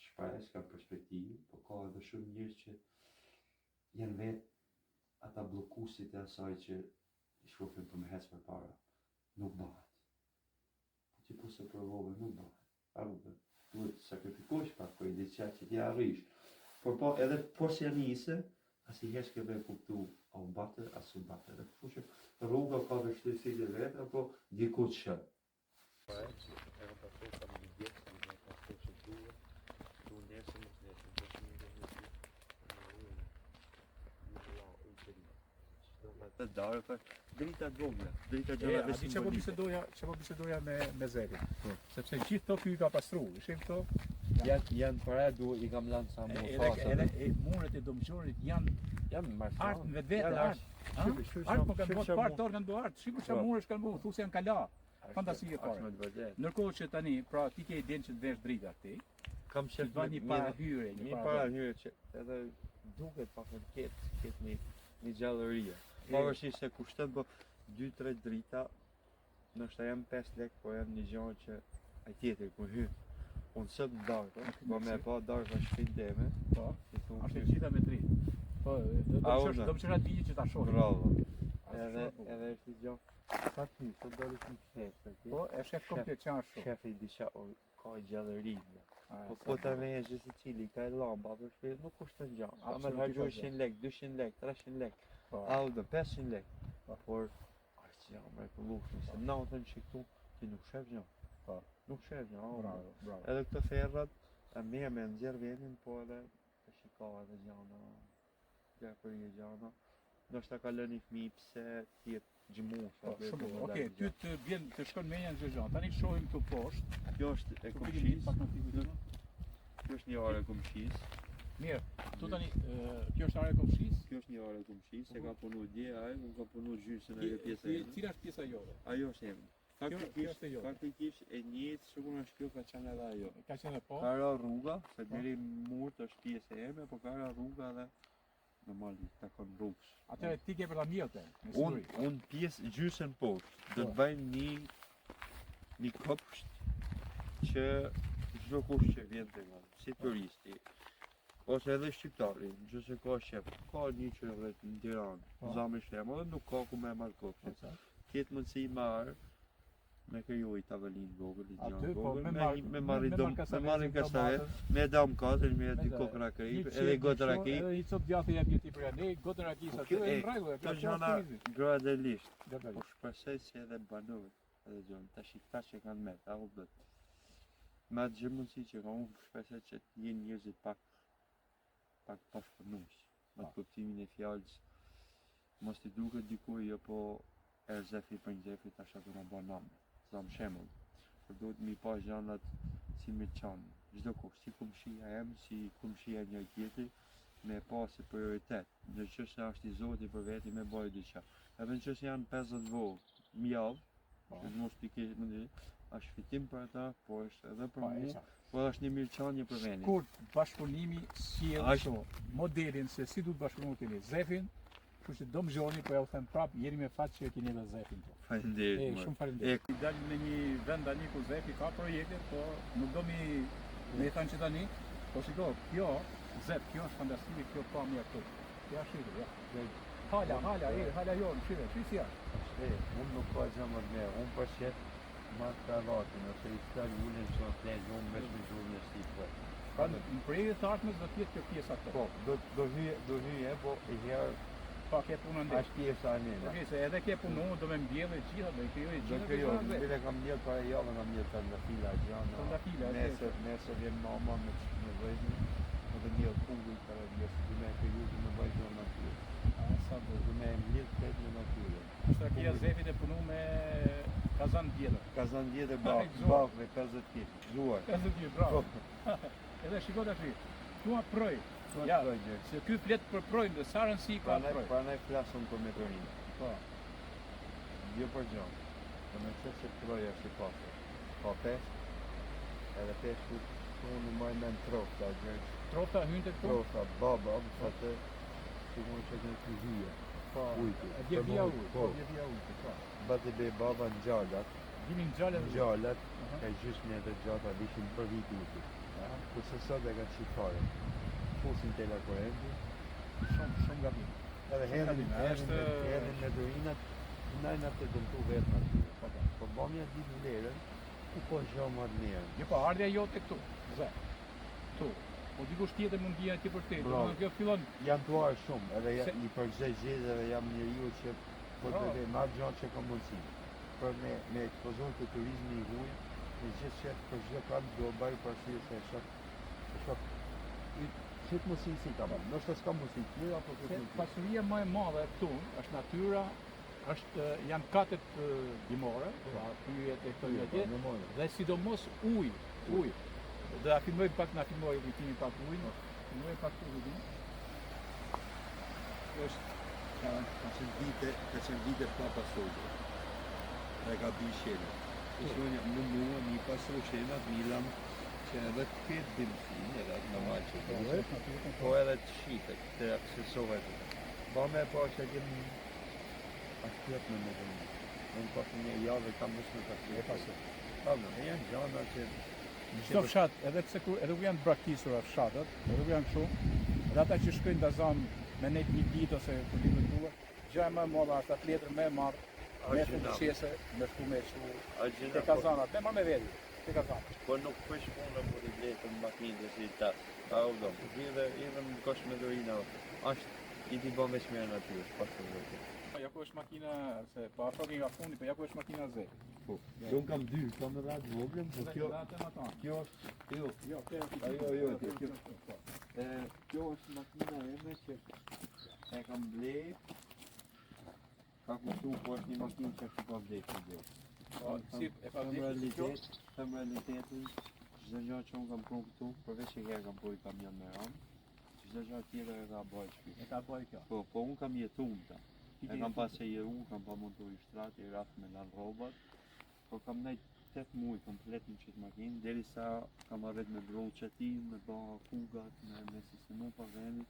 shpresë, kanë perspektivë, po ka edhe shumë njerëz që janë vetë ata blokusit e asaj që i shofin për me hecë për para. Nuk bëhet. Po që po se provove, nuk bëhet. Arrube, duhet sakrifikosh pak për i diqja që ti arrish. Por po, edhe po si janise, asi herë s'ke me kuptu a u bate, as u bate. Dhe kështu që rruga ka vështirësi dhe vetë, apo diku të shë. Të darë për drita të vogla, drita gjëra dhe simbolike. Që po bisedoja me Zerin, sepse gjithë to ky ka pastru, ishim këto. Janë para i kam lanë sa mu fasë. Edhe muret e domqorit janë artë në vetë artë. Artë më kanë bërë partë orë kanë bërë artë, shqipu që muresh kanë bërë, thusë janë kala. Fantasi e fare. Nërkohë që tani, pra ti ke idenë që të vesh drita ti, kam që të bëj një parahyre, një parahyre që edhe duket pak në ketë një gjallëria. Pavarësisht se kushtet bë 2-3 drita, nështë jam 5 lek, po jam një gjonë që ai tjetër ku hy. Unë sëtë darë, po me pa darë ka shpinë teme. Po, ashtë e gjitha me 3. Po, do më qërat vijë që ta shohë. Bravo. Edhe është një gjonë, sa ty, së dollës një shefë. Po, e shef komplet që ashtë shumë. Shefi disha, ka gjallëri. Po të me e gjithë cili, ka e lamba, për shpirë, nuk kushtë në gjonë. A me hargjoj 100 lek, 200 lek, 300 lek. Audë 500 lek, por është që jam mrekullueshme, se natën që këtu ti nuk shef gjë. Nuk shef gjë, bravo. Edhe këto ferrat e mirë me nxjerr vendin, po edhe të shikoj edhe gjana, gjarpëri gjana. Ndoshta ka lënë një fëmijë pse ti gjmuar. Okej, ty të vjen të shkon menja në gjë. Tani shohim këtu poshtë. Kjo është e kumshis. Kjo është një orë e kumshis. Mirë, tu tani, kjo është area e komshisë? Kjo është një area e komshisë, se ka punu dje ai, unë ka punu gjysën e pjesa e. Cila është pjesa jote? Ajo është eme. Faktikisht e njëjtë sikur është kjo ka qenë edhe ajo. Ka qenë po? Ka ra rruga, se deri murt është pjesë e eme, po ka ra rruga dhe normal takon rrugës. Atëherë ti ke për ta mjete. Unë pjesë gjysën poshtë, do të bëjmë një kopsht që çdo kush që vjen te nga, si turisti. Ose edhe shqiptari, nëse ka shef, ka një që vetë në Tiranë, Zami Shlem, edhe nuk ka ku me marrë kopshin. Ketë mundësi marrë Me krijoj tavolinë vogël, i Aty, gjanë po, vogël, me me marrë- marrë me dom, marrë me marrë kastavetin, kastavet, me dam katër, me dy kokë rakij, edhe gotë rakij. Edhe i cop djathtë jep ti për ne, gotë rakis aty e, në rregull, Këto gjana gradualisht, po shpresoj se edhe banorët, edhe gjonë, tash i këta që kanë me, ta u bët. Me atë gjëmënsi që ka unë shpresoj që të jenë njerëzit pak pashpërnues, me atë kuptimin e fjalës, mos t'i duket dikuj jo po erzefi për nxefi tash ato na bën namë, zam shembull. Por duhet mi pa gjanat si me qanë, çdo kush, si kumshia em, si kumshia njëri tjetri, me pa si prioritet. Në qëse është i Zoti për veti me bëj diçka. Edhe në qëse janë 50 vogë, mjavë, që mos t'i keq mendje, është fitim për ata, po është edhe për mua, po është një mirëqenie për vendin. Kur bashkëpunimi sjell Ashtu. modelin se si duhet bashkëpunu keni Zefin, kështu që do më zhoni, po ja u them prap, jeni me fat që e keni edhe Zefin këtu. Faleminderit. Shumë faleminderit. I dal në një vend tani ku Zefi ka projekte, po nuk do mi me thënë që tani, po shiko, kjo Zef, kjo është fantastike, kjo pamja këtu. Ja shikoj, ja. Hala jon, shikoj, si janë. Unë nuk po gjë më të mirë, unë për shetë ma të kavatin, ose i stërë ullin që në flejnë, unë vesh me gjurë në shqipë. Pra në projekte të ardhmes do t'jetë kjo pjesa këtu. Po, do hyje, po i herë Pa ke punën ndër. është pjesë a njëna. Okej, se edhe ke punu, do me mbjellë gjitha, do i krijoj Do gjitha. kjo, bile kam njërë para javë, kam njërë të ndafila gjana. Trëndafila, Nesër vjen mama me vëzhni, edhe njërë pungu i para vjesë, du me kriju të me bëjtë në natyre. Sa do. Du me mlirë të në natyre. Shtrakia Zefit e punu me kazan bjellë. Kazan vjetë Ai, bakë me 50 kg, zuar. 50 vjet, bravo. Edhe shiko tash. Tua proj. Ja, se ky flet për projnë, sa rëndësi ka proj. Pranaj flasëm për meteorinë. Po. Jo për gjanë. Për me qëtë se proja është i pasër. Pa peshë, edhe peshë që unë më e men trofta, gjërë. Trofta hynte këtu. Trofta, baba, sa të që mund që të në të hyje. Po. Ujti. E dje via ujtë. Po. Dje via ujtë, po. Bati be baba në gjallat. Dinin gjallën. Gjallat, ka gjysë një dhe gjata vishin për vit ujti. Kurse sot e ka qitare. Fusin të la korenti. Shumë gabim. Edhe hedhin meteorinat, najna të dëmtu vetë në atyre. Po bëmja ditë vlerën, u po zhjo më të mirë. Jo, po ardhja jote këtu. Zë. Këtu. Po dikush tjetër mund t'jene ti për te. Bravo. Kjo fillon. Jam tuar shumë, edhe i përgjej gjithë jam njeriu që po të dhe marrë gjanë që kam mundësi. Për me ekspozon të turizmi i huj, në gjithë që për gjithë kam do bajë përshirë se shok. Qëtë mundësi si ka bërë, nështë të s'ka mundësi tjera, apo këtë mundësi. Pasuria më e madhe këtu është natyra, janë katet dimore, pyjet e këto jetje, dhe sidomos ujë. Dhe a filmoj pak, na filmoj ujtimi pak ujnë, filmoj pak ujnë. Ka qenë vite pa pasojë, e ka bi shene. Shonja në mua një pasoj shenat, milam që edhe të ketë dimësin, edhe të normal që të duhet, po edhe të shitet, të aksesohet. Ba me pa që kemë ashtë tjetë në më të një. Unë pasë një javë kam mësë në të pasë. E janë gjana që... Çdo fshat, edhe pse edhe ku janë braktisura fshatat, edhe ku janë kështu, edhe ata që shkojnë Dazan me net një ditë ose për ditën tuaj, gjëja më e madhe është atë letër më e madh, me fundësiese, me shku me kështu te kazanat, me marrë me veti, te kazanat. Po nuk pësh punë për i bletë në makinë dhe si ta, u do, edhe në kosh me dorina, është i t'i bom veç me natyrës, pas të vërte. Ja ku është makina, se pa shokin nga fundi, po ja ku është makina Z. Po, unë kam dy, kam edhe atë voglen, po kjo është, kjo është makina eme që e kam ble, ka kushtu, po është një makinë që është pa ble që dhe. Them realitetin, çdo gjë që unë kam punë këtu, përveç që herë kam bërë kamion me ramë, çdo gjë tjetër e ka bërë shpi. E ka bërë kjo. Po unë kam jetu në ta. E kam pas e jeru, kam pa montu i shtratë, i rafë me lanë robat, po kam nejt 8 muaj komplet në qëtë makinë, deri sa kam arret me brollë qëtin, me ba fugat, me sistemu pa veni,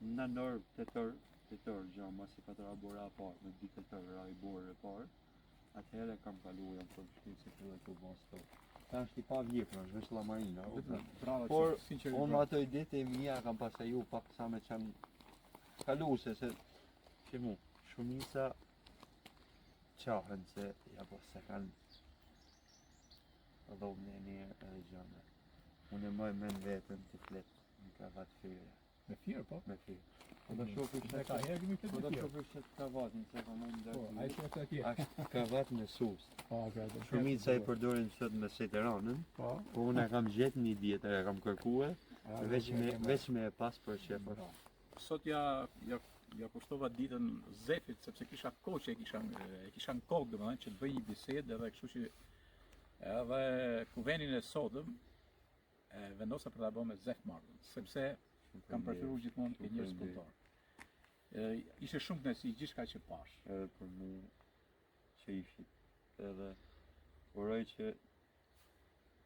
në nërë 8 orë gjë, mas i 4 bora parë, me 8 orë ra i borë e parë, atëhere kam kalu jam për shkri se të dhe të bon stokë. Ta është i pa vjekra, është vesh la marina. Por, unë ato i ditë e mija kam pasaju pak sa me qanë kaluse, se që mu, shumisa qahen se, ja po se kanë dhomën e mirë edhe gjëna. Unë e moj me në vetën të flet në kravat fyre. Me firë, po? Me fyre. Po da shofi Ne ka herë kemi flet po me da firë. shofi që kravatin se kam unë Po, ai ndër. thua se atje. Ashtë kravat në sus. Po, okay. Shumica i përdorin sot me seteranën, Po. po unë e kam gjetë një djetër, e kam kërkuar, veç me e pas për shef është. Sot ja kushtova ditën Zefit sepse kisha kohë që e kisha në kokë domethënë që të bëj një bisedë edhe kështu që edhe kuvenin e sotëm e vendosa për ta bërë me Zef Markun, sepse kam preferuar gjithmonë të njerëz kultor. Ishte shumë kënaqësi gjithçka që pash. Edhe për mu që ishit. Edhe uroj që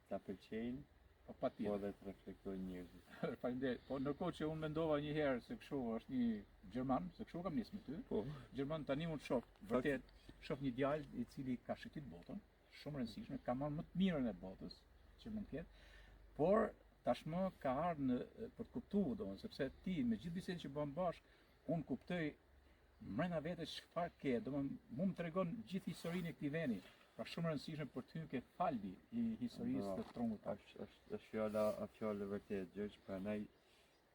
ta pëlqejnë, Po po patjetër. edhe të reflektojnë njerëzit. Faleminderit. Po ndërkohë që unë mendova një herë se kështu është një gjerman, se kështu kam nisë me ty. Po, Gjerman tani unë shoh, vërtet shoh një djalë i cili ka shëtit botën, shumë rëndësishme, ka marrë më të mirën e botës që mund të ketë, por tashmë ka ardhur për të kuptuar domosdoshmë, sepse ti me gjithë bisedën që bëm bashkë, unë kuptoj mrena vetes çfarë ke, domosdoshmë mu më tregon gjithë historinë e këtij vendi. Pra shumë rëndësishme për ty ke falbi i historisë të Trungut. është fjala e vërtet, Gjergj, prandaj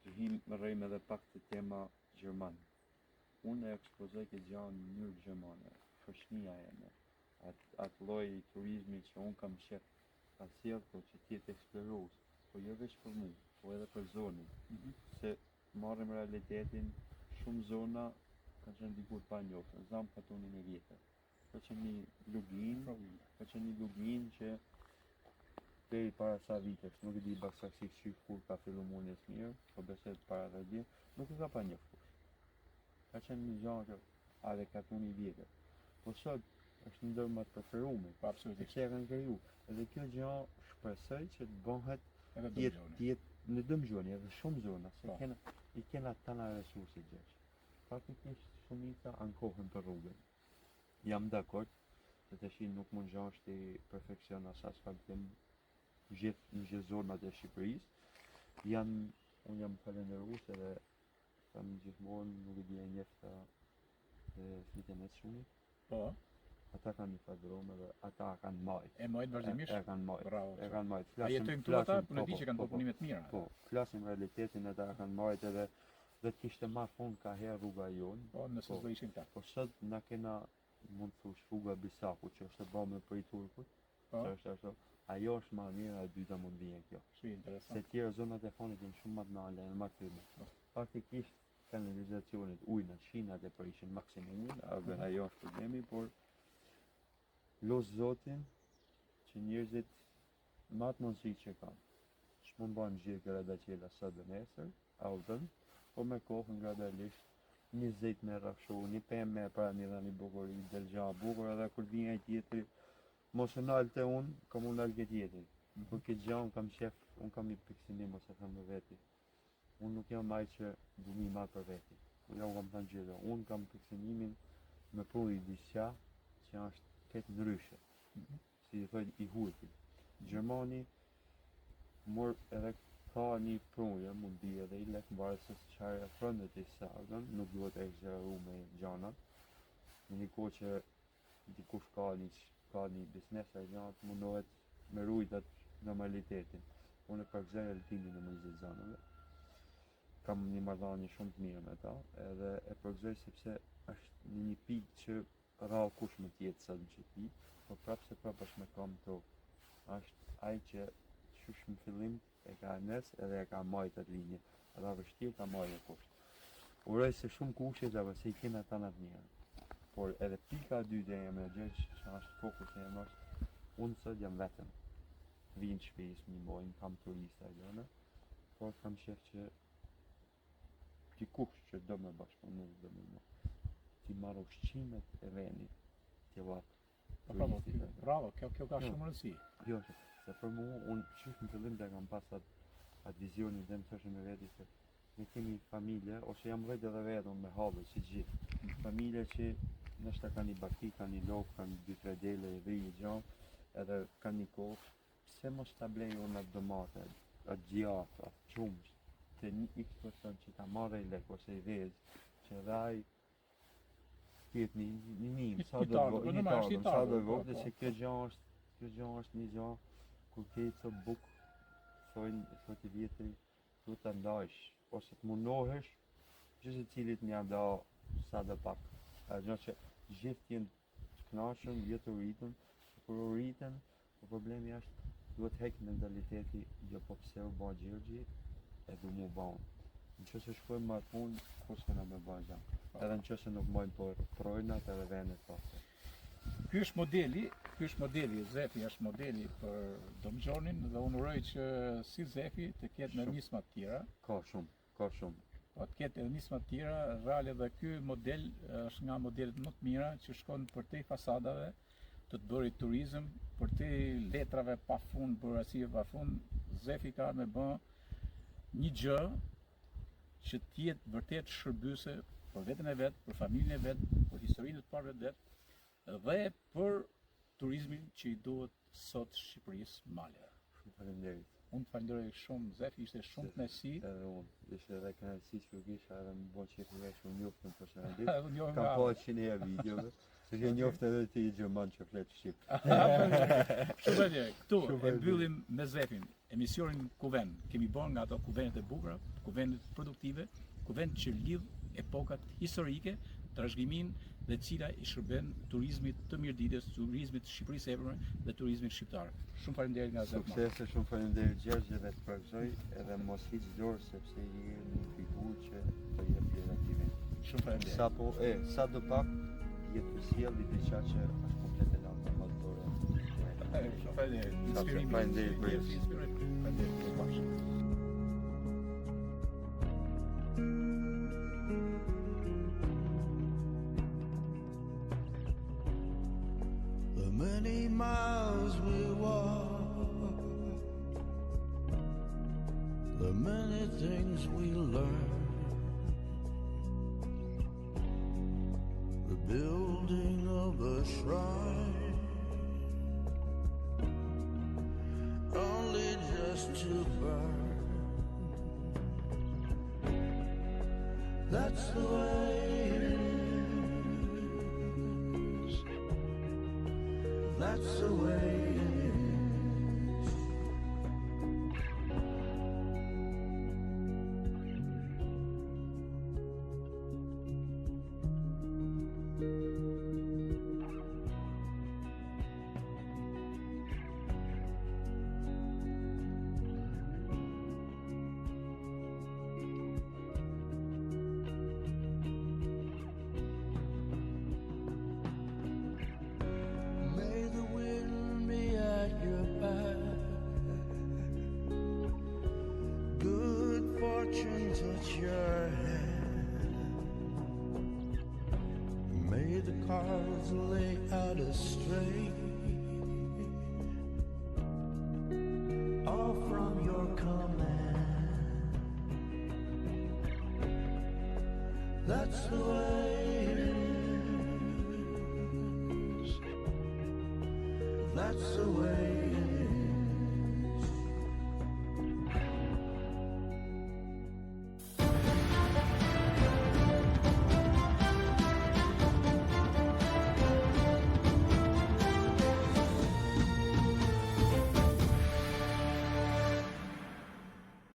të him më rrim edhe pak të tema gjerman. Unë e ekspozoj këtë gjë në mënyrë gjermane, shoqënia jeme, atë lloj turizmi që unë kam shef, ka sjell po që ti të eksplorues, po jo vetëm për mua, po edhe për zonën. Se marrim realitetin, shumë zona kanë qenë dikur pa njohur, zam patunin e vjetër. Ka qenë një lugin që deri para sa vitesh, nuk e di baksaksisht që kur ka fillu mundi së mirë, po besoj para 10 vjet, nuk e ka pa njohur. Ka qenë një gjë që edhe katuni i vjetër. Po sot është ndër më të preferuar. Po absolutisht. Që e kanë kriju. Edhe kjo gjë shpresoj që të bëhet Edhe jetë në dëmgjoni edhe shumë zona, se Po. i kena tana resurse gjesh. Faktikisht shumica ankohen për rrugën. Jam dakord, se të shi nuk mund gjanë është i perfekcion as asfaltim në gjithë zonat e Shqipërisë. Unë jam falenderues edhe kam gjithmonë nuk e di e njefta flitin e shumit. Po, Ata kanë një fadrome dhe ata kanë majtë. e mojt vazhdimisht. E kanë majtë. Bravo. E kanë majtë. A jetojnë këtu ata, po në di që kanë bërë punime të mira. Po, flasim realitetin ata kanë majtë edhe dhe të kishte ma fund ka herë rruga jonë. Po, nëse s'do ishin ta. Po sot na kena mund të thush rruga Bisaku që është e bëme për i Turkut. Po, Që është ashtu. Ajo është ma mirë, a e dyta mund vijen kjo. shumë interesant. Se tjerë zonat e fonit janë shumë më të nale, në më të Po. Faktikisht kanalizacionit ujnat, shinat e përishin maksimumin, ajo është problemi, por los Zotin që njerëzit më atë mundësi që kanë. Ç'mund bëjmë gjithë grada qela sot dhe nesër, autën, po me kohën gradualisht një zejt me rafshu, një pemë me pra një dhani bukuri, del gja bukur edhe kur vjen ai tjetri, mos e nalte unë, kam unë nalë këtë tjetri. Për këtë gjë unë kam shef, unë kam një piksinim ose tham me veti. Unë nuk jam ai që du mi marrë për veti. Ja u kam thënë gjithë, unë kam piksinimin me pru i diçka që është këtë ndryshe. Si i thojnë i hurti. Gjermani mor edhe ka një prunje, mund di edhe i lek mbarë se çfarë frondet i sagën, nuk duhet e egzeru me gjanat. Në një kohë që dikush ka një biznes e gjanat, mundohet me rujtat normalitetin. Unë e përgzej Altinin në mëzit zanëve. Kam një marrëdhënie shumë të mirë me ta, edhe e përgzoj sepse është në një pikë që rrallë kush më tjetë sa në qëti, po prapë se prapë është me kam to. Është ai që qysh në fillim e ka nes edhe e ka majtë atë linje, edhe vështirë ta majë e poshtë. Uroj se shumë kushte dhe se i kena ta në të mirë. Por edhe pika e dytë e me Gjergj, që është fokus e jem është, unë sot jam vetëm. Vinë shpejs, një mojnë, kam turista e gjone, por kam shef që dikush që do me bashkëpunu dhe me më, ti marrë ushqimet e vendit, ti lapë. Bravo, kjo ka shumë rëndësi. Jo, se për mu, unë qysh në fillim dhe kam pas atë vizionin dhe më thëshën me veti se ne kemi familje, ose jam rrejt edhe vetëm me halë, si gjithë. Familje që nështë ka një baki, ka një lokë, ka një 2-3 dele, i vijë gjanë, edhe ka një kohë, pse mos ta blej unë atë domate, atë gjatë, atë qumës, të një x person që ta marrë i lek, ose i vezë, që dhaj tjetë një njëm, sa do vogë, dhe se kjo gjë është një gjë kur ke të buk, thot I vjetri, du të ndajsh, ose të mundohesh, gjithë cilit një da sa dhe pak. Gjë që gjithë jenë të knashëm, jetë u rritën, kur u rritën, problemi është, duhet hek mentaliteti, jo po pse u ba Gjergji, e du mu baun. Në që se shkojmë ma punë, kus këna me ba gja. Edhe në që se nuk mojnë për projnat edhe vendet pasë. Ky është modeli, Zefi është modeli për Domgjonin dhe unë uroj që si Zefi të ketë në nisma të tjera. Ka shumë. Po të ketë edhe nisma të tjera, rrallë dhe ky model është nga modelet më të mira që shkon për te fasadave të bëri turizëm, për te letrave pa fund, burrasive pa fund. Zefi ka me bë një gjë që t'jetë vërtet shërbyese për veten e vet, për familjen e vet, për historinë të parëve të vet, dhe për turizmin që I duhet sot Shqipërisë male. Shumë faleminderit. Unë falenderoj shumë Zefi, ishte shumë kënaqësi. Edhe unë, ishte edhe kënaqësi që u kisha edhe më bën që të shumë njoftën personalisht. Kam Kam pa 100 videove, se që njoftë edhe ti I Gjerman që flet shqip. Shumë faleminderit. Këtu e mbyllim me Zefin emisionin Kuvend. Kemi bërë nga ato kuvendet e bukura, kuvendet produktive, kuvend që lidh epokat historike, trashëgimin dhe cila I shërben turizmit të mirëditës, turizmit të Shqipërisë Evrore dhe turizmit shqiptar. Shumë faleminderit nga Zefi. Suksese, shumë faleminderit Gjergj dhe të përgëzoj edhe mos hiq dorë sepse I një figurë që të jep aktivin. Shumë faleminderit. Sa do pak jetë të sjellë diçka që është komplet e lëndë më të dorë. Shumë faleminderit. Faleminderit për inspirim. Faleminderit. The many miles we walk, the many things we learn, the building of a shrine, only just to burn. That's the way it is. That's the way it is. May the wind be at your back, good fortune touch your hand, may the cards lay out straight, all from your command. That's the way it is. That's the way